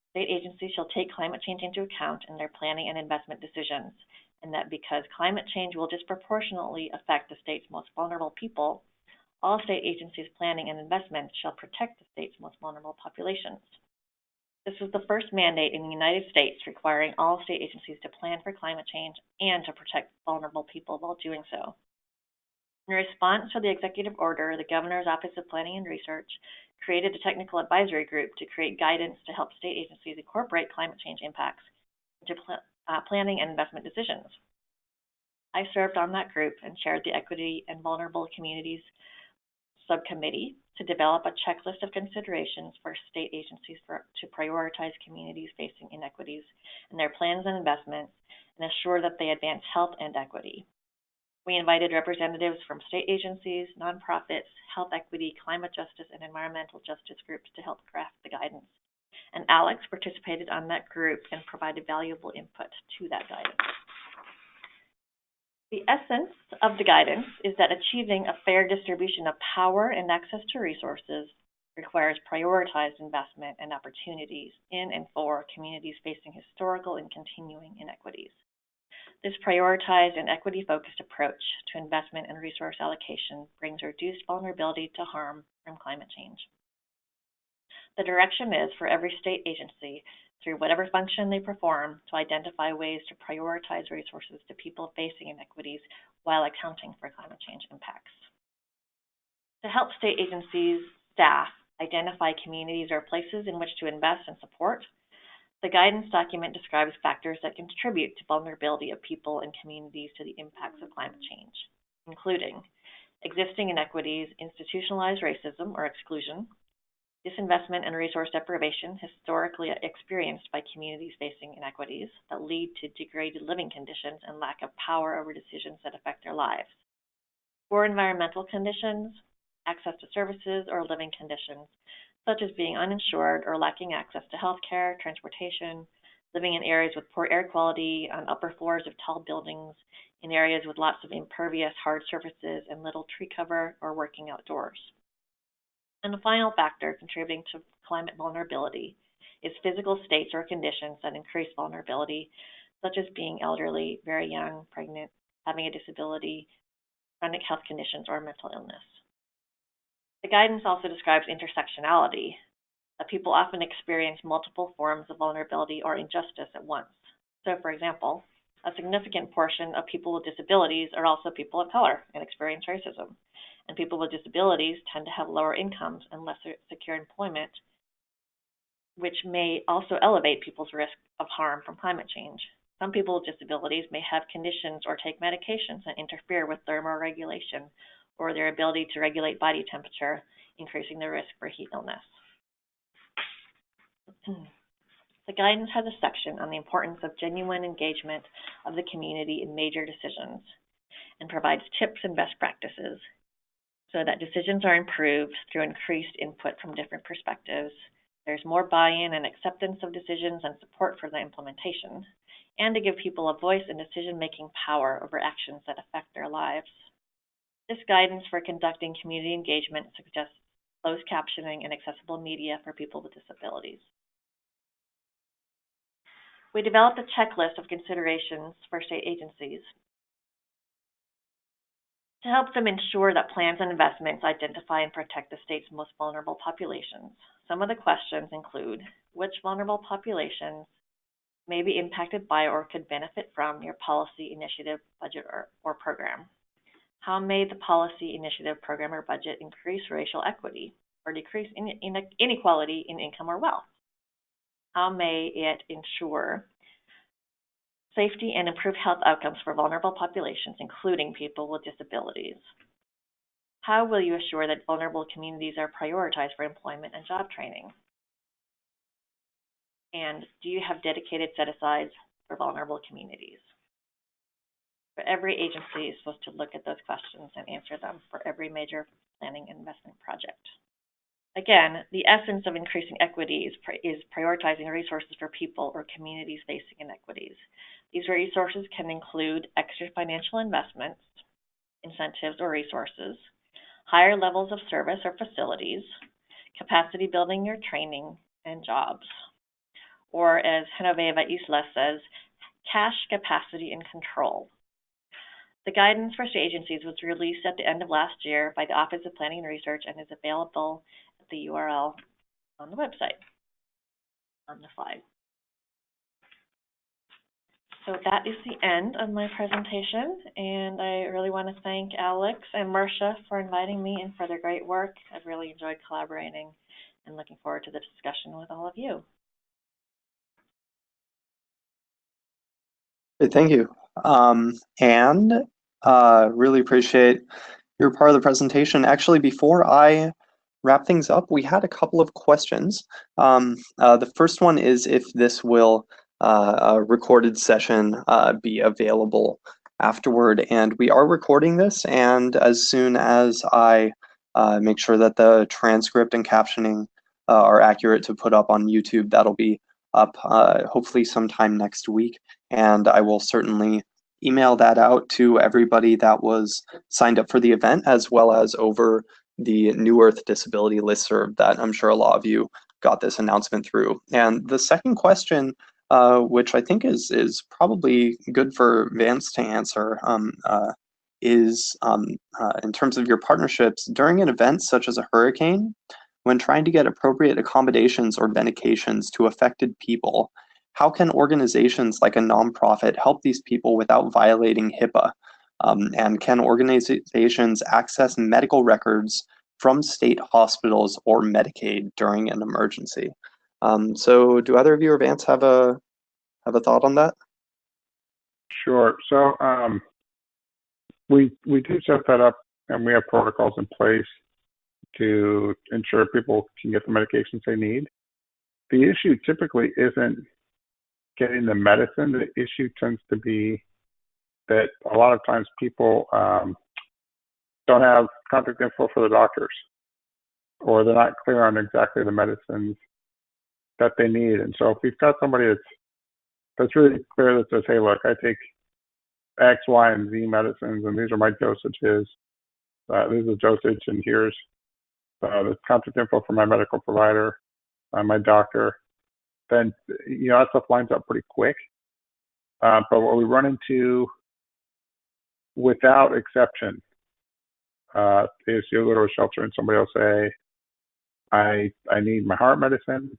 state agencies shall take climate change into account in their planning and investment decisions, and that because climate change will disproportionately affect the state's most vulnerable people, all state agencies' planning and investment shall protect the state's most vulnerable populations. This was the first mandate in the United States requiring all state agencies to plan for climate change and to protect vulnerable people while doing so. In response to the executive order, the Governor's Office of Planning and Research created a technical advisory group to create guidance to help state agencies incorporate climate change impacts into planning and investment decisions. I served on that group and chaired the Equity and Vulnerable Communities Subcommittee to develop a checklist of considerations for state agencies to prioritize communities facing inequities in their plans and investments and assure that they advance health and equity. We invited representatives from state agencies, nonprofits, health equity, climate justice, and environmental justice groups to help craft the guidance. And Alex participated on that group and provided valuable input to that guidance. The essence of the guidance is that achieving a fair distribution of power and access to resources requires prioritized investment and opportunities in and for communities facing historical and continuing inequities. This prioritized and equity-focused approach to investment and resource allocation brings reduced vulnerability to harm from climate change. The direction is for every state agency, through whatever function they perform, to identify ways to prioritize resources to people facing inequities while accounting for climate change impacts. To help state agencies' staff identify communities or places in which to invest and support, the guidance document describes factors that contribute to vulnerability of people and communities to the impacts of climate change, including existing inequities, institutionalized racism or exclusion, disinvestment and resource deprivation historically experienced by communities facing inequities that lead to degraded living conditions and lack of power over decisions that affect their lives, poor environmental conditions, access to services or living conditions, such as being uninsured or lacking access to health care, transportation, living in areas with poor air quality, on upper floors of tall buildings, in areas with lots of impervious hard surfaces and little tree cover, or working outdoors. And the final factor contributing to climate vulnerability is physical states or conditions that increase vulnerability, such as being elderly, very young, pregnant, having a disability, chronic health conditions, or mental illness. The guidance also describes intersectionality, that people often experience multiple forms of vulnerability or injustice at once. So, for example, a significant portion of people with disabilities are also people of color and experience racism. And people with disabilities tend to have lower incomes and less secure employment, which may also elevate people's risk of harm from climate change. Some people with disabilities may have conditions or take medications that interfere with thermoregulation or their ability to regulate body temperature, increasing their risk for heat illness. The guidance has a section on the importance of genuine engagement of the community in major decisions and provides tips and best practices so that decisions are improved through increased input from different perspectives. There's more buy-in and acceptance of decisions and support for the implementation, and to give people a voice and decision-making power over actions that affect their lives. This guidance for conducting community engagement suggests closed captioning and accessible media for people with disabilities. We developed a checklist of considerations for state agencies to help them ensure that plans and investments identify and protect the state's most vulnerable populations. Some of the questions include, which vulnerable populations may be impacted by or could benefit from your policy, initiative, budget, or program? How may the policy, initiative, program, or budget increase racial equity or decrease inequality in income or wealth? How may it ensure safety and improve health outcomes for vulnerable populations, including people with disabilities? How will you assure that vulnerable communities are prioritized for employment and job training? And do you have dedicated set-asides for vulnerable communities? For every agency is supposed to look at those questions and answer them for every major planning and investment project. Again, the essence of increasing equity is prioritizing resources for people or communities facing inequities. These resources can include extra financial investments, incentives or resources, higher levels of service or facilities, capacity building or training, and jobs. Or as Genoveva Isla says, cash, capacity, and control. The guidance for state agencies was released at the end of last year by the Office of Planning and Research and is available at the URL on the website, on the slide. So that is the end of my presentation, and I really want to thank Alex and Marcia for inviting me and for their great work. I've really enjoyed collaborating and looking forward to the discussion with all of you. Great, thank you. And really appreciate your part of the presentation. Actually, before I wrap things up, we had a couple of questions. The first one is if this will a recorded session be available afterward. And we are recording this, and as soon as I make sure that the transcript and captioning are accurate to put up on YouTube, that'll be up hopefully sometime next week. And I will certainly email that out to everybody that was signed up for the event, as well as over the New Earth Disability listserv that I'm sure a lot of you got this announcement through. And the second question, which I think is probably good for Vance to answer, is in terms of your partnerships during an event such as a hurricane, when trying to get appropriate accommodations or medications to affected people, how can organizations like a nonprofit help these people without violating HIPAA? And can organizations access medical records from state hospitals or Medicaid during an emergency? So do either of you or Vance have a thought on that? Sure. So we do set that up, and we have protocols in place to ensure people can get the medications they need. The issue typically isn't getting the medicine. The issue tends to be that a lot of times people don't have contact info for the doctors, or they're not clear on exactly the medicines that they need. And so if we've got somebody that's really clear that says, hey, look, I take X, Y, and Z medicines, and these are my dosages. This is the dosage, and here's the contact info for my medical provider, my doctor. Then that stuff lines up pretty quick. But what we run into, without exception, is you'll go to a shelter and somebody will say, I need my heart medicine,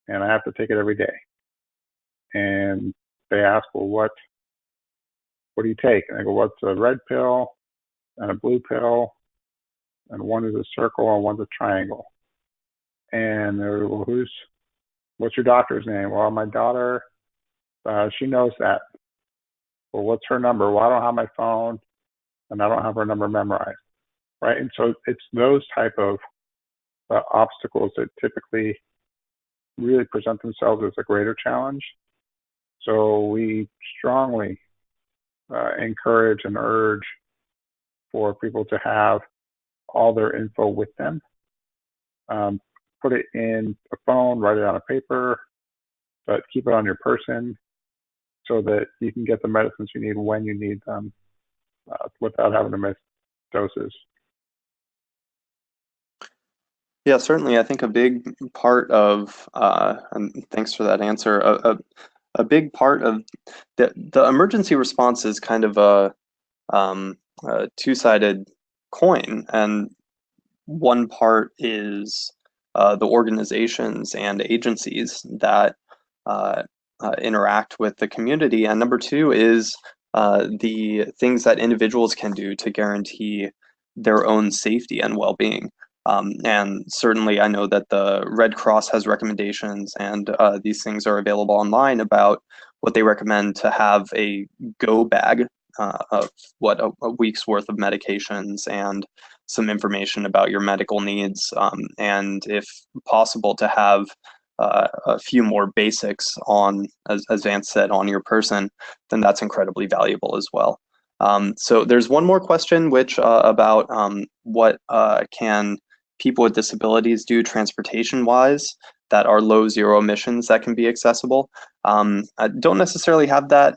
and I have to take it every day. And they ask, well, what do you take? And I go, what's a red pill and a blue pill, and one is a circle and one's a triangle. And they're, well, what's your doctor's name? Well, my daughter, she knows that. Well, what's her number? Well, I don't have my phone, and I don't have her number memorized, right? And so it's those type of obstacles that typically really present themselves as a greater challenge. So we strongly encourage and urge for people to have all their info with them. Put it in a phone, write it on a paper, but keep it on your person so that you can get the medicines you need when you need them without having to miss doses. Yeah, certainly. I think a big part of, and thanks for that answer, a big part of the emergency response is kind of a two-sided coin, and one part is the organizations and agencies that interact with the community, and number two is the things that individuals can do to guarantee their own safety and well-being. And certainly, I know that the Red Cross has recommendations, and these things are available online about what they recommend to have a go bag of a week's worth of medications and some information about your medical needs, and if possible, to have a few more basics on, as Vance said, on your person, then that's incredibly valuable as well. So there's one more question, which about what can people with disabilities do transportation-wise that are low zero emissions that can be accessible. I don't necessarily have that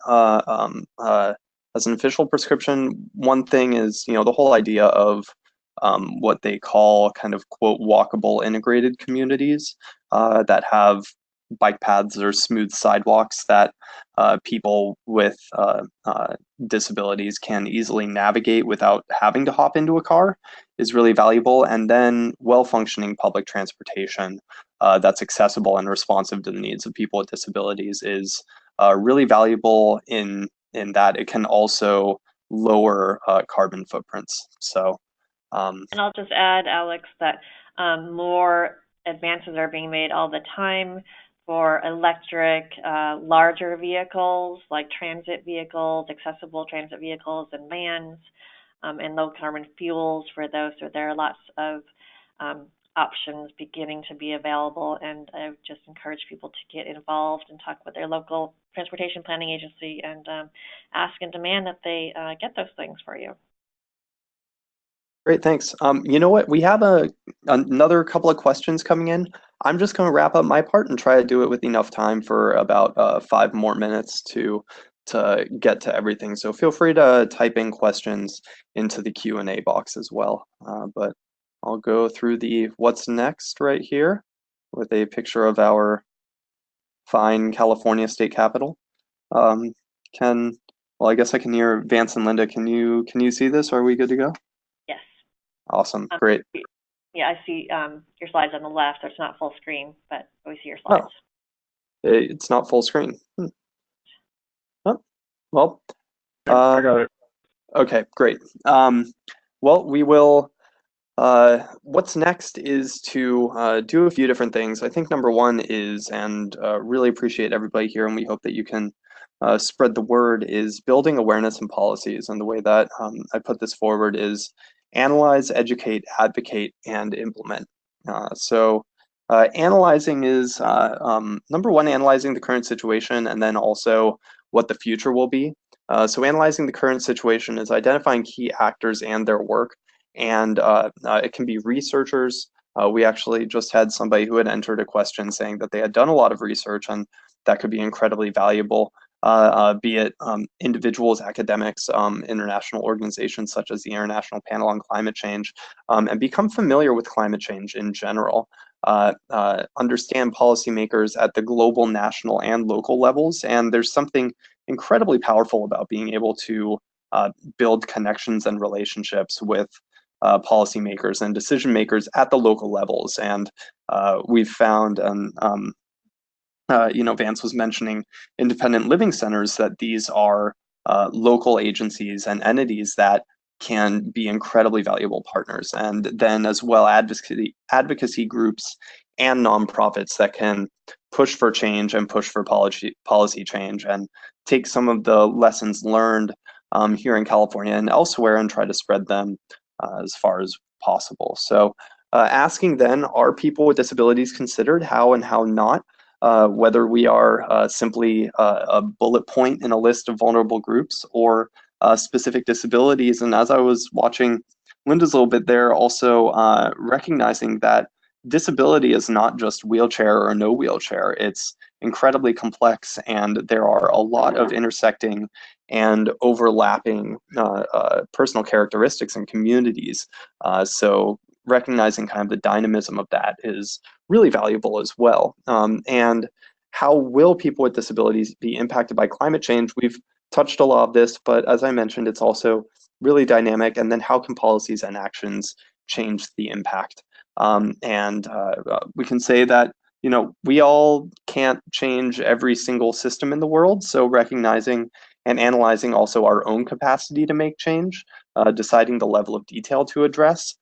as an official prescription. One thing is, the whole idea of what they call kind of quote walkable integrated communities that have bike paths or smooth sidewalks that people with disabilities can easily navigate without having to hop into a car is really valuable. And then well-functioning public transportation that's accessible and responsive to the needs of people with disabilities is really valuable in that it can also lower carbon footprints. So. And I'll just add, Alex, that more advances are being made all the time for electric, larger vehicles like transit vehicles, accessible transit vehicles and vans, and low carbon fuels for those. So there are lots of options beginning to be available, and I just encourage people to get involved and talk with their local transportation planning agency and ask and demand that they get those things for you. Great, thanks. You know what? We have another couple of questions coming in. I'm just going to wrap up my part and try to do it with enough time for about 5 more minutes to get to everything. So feel free to type in questions into the Q&A box as well. But I'll go through the what's next right here with a picture of our fine California state capitol. Well, I guess I can hear Vance and Linda. Can you see this? Are we good to go? Yes. Awesome, great. Yeah, I see your slides on the left, so it's not full screen, but we see your slides. Oh, it's not full screen. Oh, well, I got it. Okay, great. Well, we will. What's next is to do a few different things. I think number one is, and really appreciate everybody here, and we hope that you can spread the word, is building awareness and policies. And the way that I put this forward is analyze, educate, advocate, and implement. Analyzing is number one, analyzing the current situation, and then also what the future will be. So analyzing the current situation is identifying key actors and their work, and it can be researchers. We actually just had somebody who had entered a question saying that they had done a lot of research, and that could be incredibly valuable, be it individuals, academics, international organizations such as the International Panel on Climate Change, and become familiar with climate change in general. Understand policymakers at the global, national, and local levels, and there's something incredibly powerful about being able to build connections and relationships with policymakers and decision makers at the local levels. And we've found, Vance was mentioning independent living centers, that these are local agencies and entities that can be incredibly valuable partners. And then as well, advocacy groups and nonprofits that can push for change and push for policy change and take some of the lessons learned here in California and elsewhere and try to spread them as far as possible. So asking then, are people with disabilities considered? How and how not? Whether we are simply a bullet point in a list of vulnerable groups or specific disabilities. And as I was watching Linda's a little bit there, also recognizing that disability is not just wheelchair or no wheelchair. It's incredibly complex, and there are a lot of intersecting and overlapping personal characteristics and communities. So recognizing kind of the dynamism of that is really valuable as well. And how will people with disabilities be impacted by climate change? We've touched a lot of this, but as I mentioned, it's also really dynamic. And then how can policies and actions change the impact? We can say that, we all can't change every single system in the world. So recognizing and analyzing also our own capacity to make change, deciding the level of detail to address,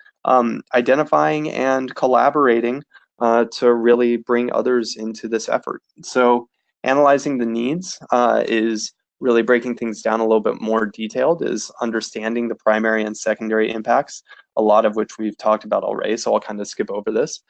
identifying and collaborating to really bring others into this effort. So analyzing the needs is really breaking things down a little bit more detailed, is understanding the primary and secondary impacts, a lot of which we've talked about already, so I'll kind of skip over this,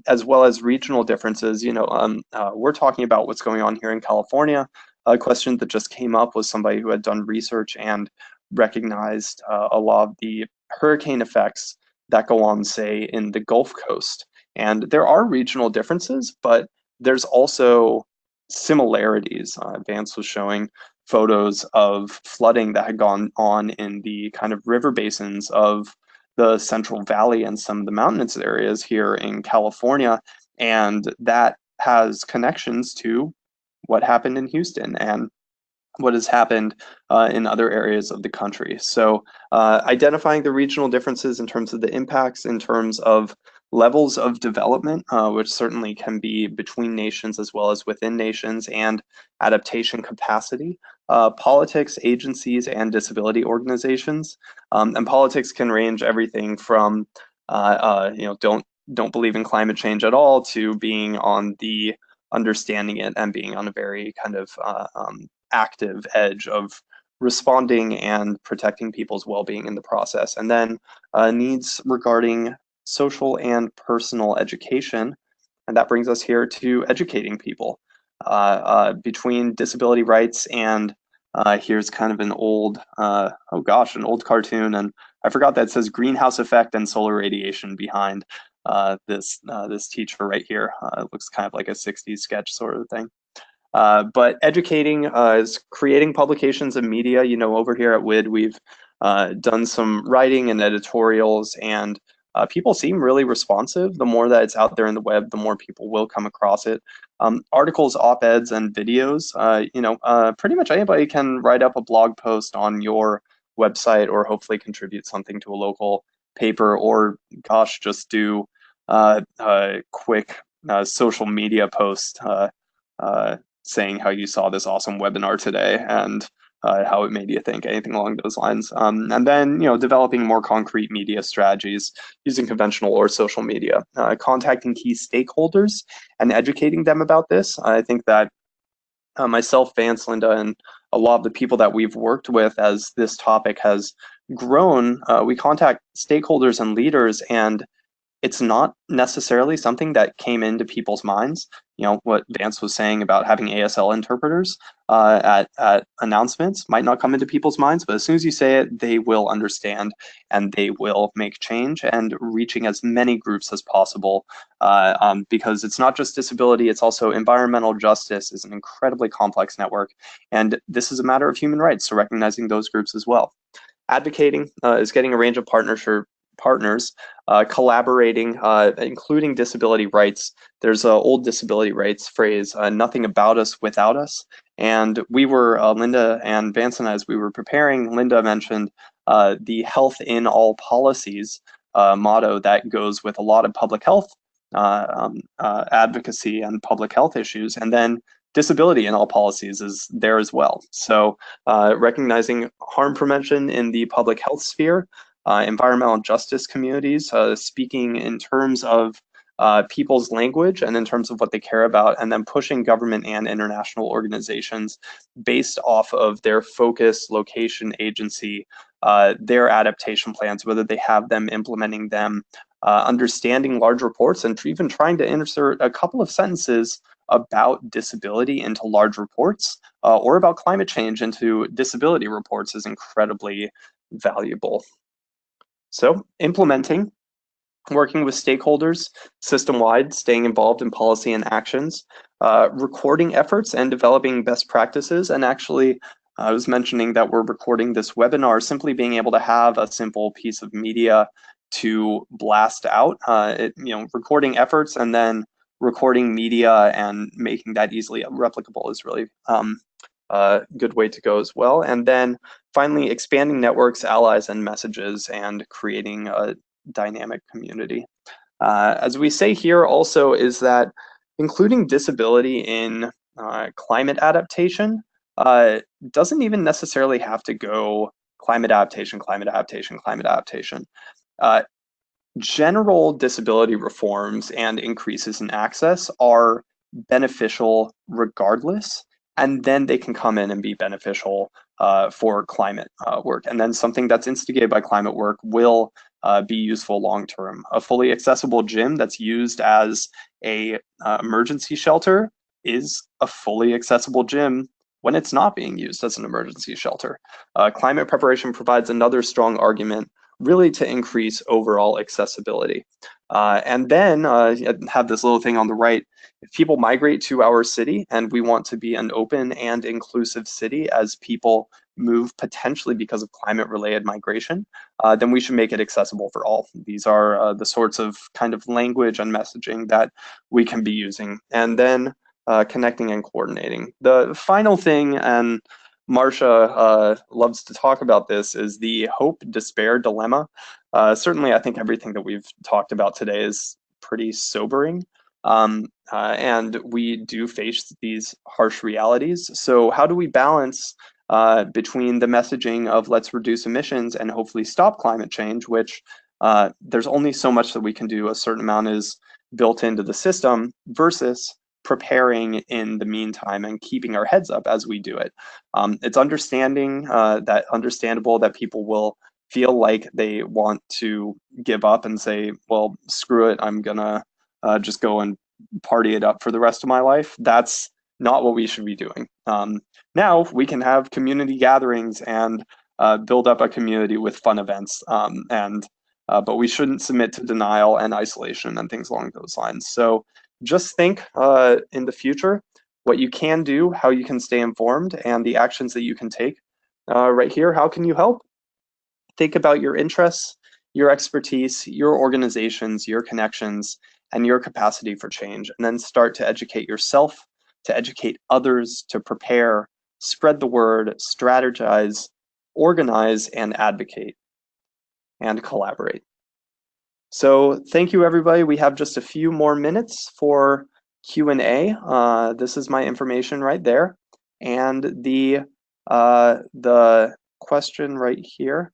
as well as regional differences. We're talking about what's going on here in California. A question that just came up was somebody who had done research and recognized a lot of the hurricane effects that go on, say, in the Gulf Coast. And there are regional differences, but there's also similarities. Vance was showing photos of flooding that had gone on in the kind of river basins of the Central Valley and some of the mountainous areas here in California. And that has connections to what happened in Houston and what has happened in other areas of the country. So identifying the regional differences in terms of the impacts, in terms of levels of development, which certainly can be between nations as well as within nations, and adaptation capacity, politics, agencies, and disability organizations. And politics can range everything from don't believe in climate change at all to being on the understanding it and being on a very kind of active edge of responding and protecting people's well-being in the process. And then needs regarding social and personal education. And that brings us here to educating people between disability rights and here's kind of an old, oh gosh, an old cartoon. And I forgot that it says greenhouse effect and solar radiation behind this teacher right here. It looks kind of like a 60s sketch sort of thing. But educating is creating publications and media. You know, over here at WID, we've done some writing and editorials, and people seem really responsive. The more that it's out there in the web, the more people will come across it. Articles, op-eds, and videos. Pretty much anybody can write up a blog post on your website, or hopefully contribute something to a local paper, or gosh, just do a quick social media post saying how you saw this awesome webinar today and how it made you think, anything along those lines. And then, developing more concrete media strategies using conventional or social media, contacting key stakeholders and educating them about this. I think that myself, Vance, Linda, and a lot of the people that we've worked with as this topic has grown, we contact stakeholders and leaders, and it's not necessarily something that came into people's minds. What Vance was saying about having ASL interpreters at announcements might not come into people's minds, but as soon as you say it, they will understand and they will make change, and reaching as many groups as possible, because it's not just disability, it's also environmental justice is an incredibly complex network, and this is a matter of human rights, so recognizing those groups as well. Advocating is getting a range of partners, collaborating, including disability rights. There's an old disability rights phrase, nothing about us without us. And we were, Linda and Vance and I, as we were preparing, Linda mentioned the health in all policies motto that goes with a lot of public health advocacy and public health issues. And then disability in all policies is there as well. So recognizing harm prevention in the public health sphere, environmental justice communities, speaking in terms of people's language and in terms of what they care about, and then pushing government and international organizations based off of their focus, location, agency, their adaptation plans, whether they have them, implementing them, understanding large reports, and even trying to insert a couple of sentences about disability into large reports, or about climate change into disability reports is incredibly valuable. So implementing, working with stakeholders system-wide, staying involved in policy and actions, recording efforts and developing best practices. And actually, I was mentioning that we're recording this webinar, simply being able to have a simple piece of media to blast out, recording efforts and then recording media and making that easily replicable is really a good way to go as well. And then finally, expanding networks, allies, and messages, and creating a dynamic community. As we say here also is that including disability in climate adaptation doesn't even necessarily have to go climate adaptation, climate adaptation, climate adaptation. General disability reforms and increases in access are beneficial regardless, and then they can come in and be beneficial for climate work. And then something that's instigated by climate work will be useful long-term. A fully accessible gym that's used as a emergency shelter is a fully accessible gym when it's not being used as an emergency shelter. Climate preparation provides another strong argument really to increase overall accessibility. And then have this little thing on the right. If people migrate to our city and we want to be an open and inclusive city as people move potentially because of climate related migration, then we should make it accessible for all. These are the sorts of kind of language and messaging that we can be using. And then connecting and coordinating. The final thing, and Marcia loves to talk about this, is the hope-despair dilemma. Certainly, I think everything that we've talked about today is pretty sobering, and we do face these harsh realities. So how do we balance between the messaging of let's reduce emissions and hopefully stop climate change, which there's only so much that we can do, a certain amount is built into the system, versus preparing in the meantime and keeping our heads up as we do it. It's understandable that people will feel like they want to give up and say, well, screw it, I'm gonna just go and party it up for the rest of my life. That's not what we should be doing. Now we can have community gatherings and build up a community with fun events, but we shouldn't submit to denial and isolation and things along those lines. So just think in the future what you can do, how you can stay informed, and the actions that you can take. Right here, how can you help? Think about your interests, your expertise, your organizations, your connections, and your capacity for change, and then start to educate yourself, to educate others, to prepare, spread the word, strategize, organize, and advocate, and collaborate. So thank you, everybody. We have just a few more minutes for Q&A. This is my information right there. And the question right here.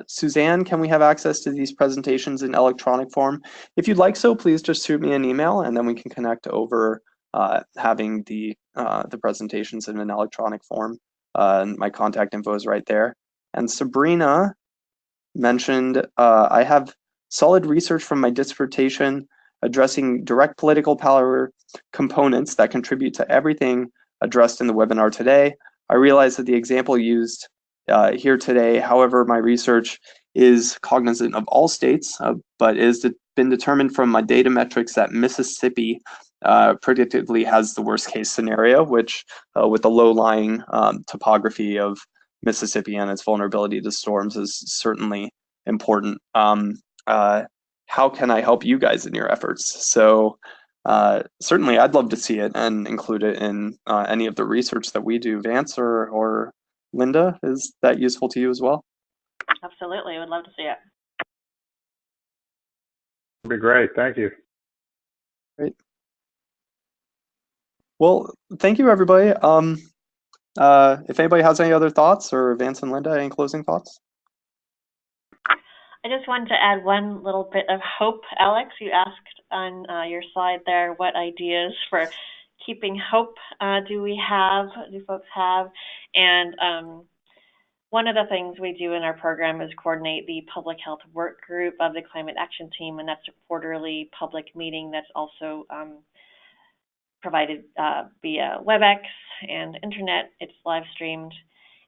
Suzanne, can we have access to these presentations in electronic form? If you'd like so, please just shoot me an email and then we can connect over having the presentations in an electronic form. My contact info is right there. And Sabrina mentioned, I have solid research from my dissertation addressing direct political power components that contribute to everything addressed in the webinar today. I realize that the example used here today, however, my research is cognizant of all states, but is been determined from my data metrics that Mississippi predictably has the worst case scenario, which with the low-lying topography of Mississippi and its vulnerability to storms is certainly important. How can I help you guys in your efforts? So certainly I'd love to see it and include it in any of the research that we do. Vance or Linda, is that useful to you as well? Absolutely, I would love to see it. That'd be great, thank you. Great. Well, thank you, everybody. If anybody has any other thoughts, or Vance and Linda, any closing thoughts? I just wanted to add one little bit of hope. Alex, you asked on your slide there, what ideas for keeping hope do folks have? And one of the things we do in our program is coordinate the public health work group of the climate action team, and that's a quarterly public meeting that's also provided via WebEx and internet. It's live streamed,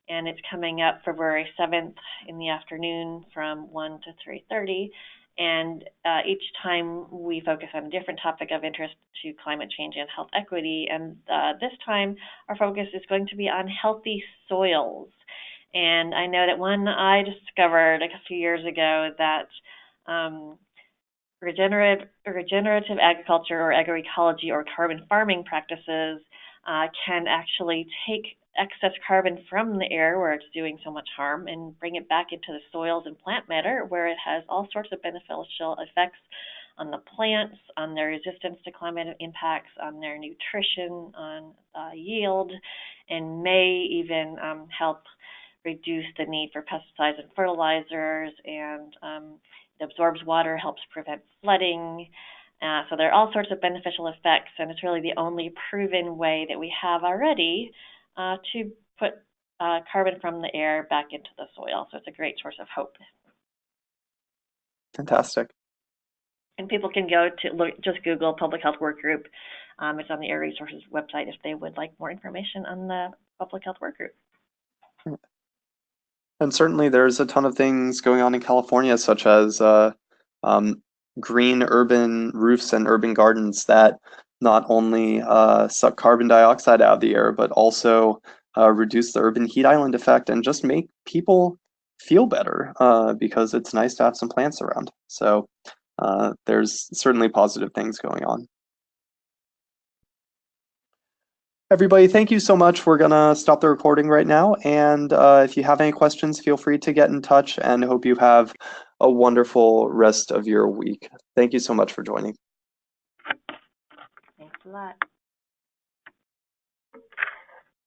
and it's coming up February 7th in the afternoon from 1 to 3:30. And each time we focus on a different topic of interest to climate change and health equity. And this time our focus is going to be on healthy soils. And I know that one I discovered a few years ago that regenerative agriculture or agroecology or carbon farming practices can actually take excess carbon from the air where it's doing so much harm and bring it back into the soils and plant matter where it has all sorts of beneficial effects on the plants, on their resistance to climate impacts, on their nutrition, on yield, and may even help reduce the need for pesticides and fertilizers, and it absorbs water, helps prevent flooding. So there are all sorts of beneficial effects, and it's really the only proven way that we have already to put carbon from the air back into the soil. So it's a great source of hope. Fantastic. And people can go to just Google Public Health Work Group. It's on the Air Resources website if they would like more information on the Public Health Work Group. And certainly there's a ton of things going on in California, such as green urban roofs and urban gardens that not only suck carbon dioxide out of the air, but also reduce the urban heat island effect and just make people feel better because it's nice to have some plants around. So there's certainly positive things going on. Everybody, thank you so much. We're gonna stop the recording right now. And if you have any questions, feel free to get in touch, and hope you have a wonderful rest of your week. Thank you so much for joining. Thanks a lot.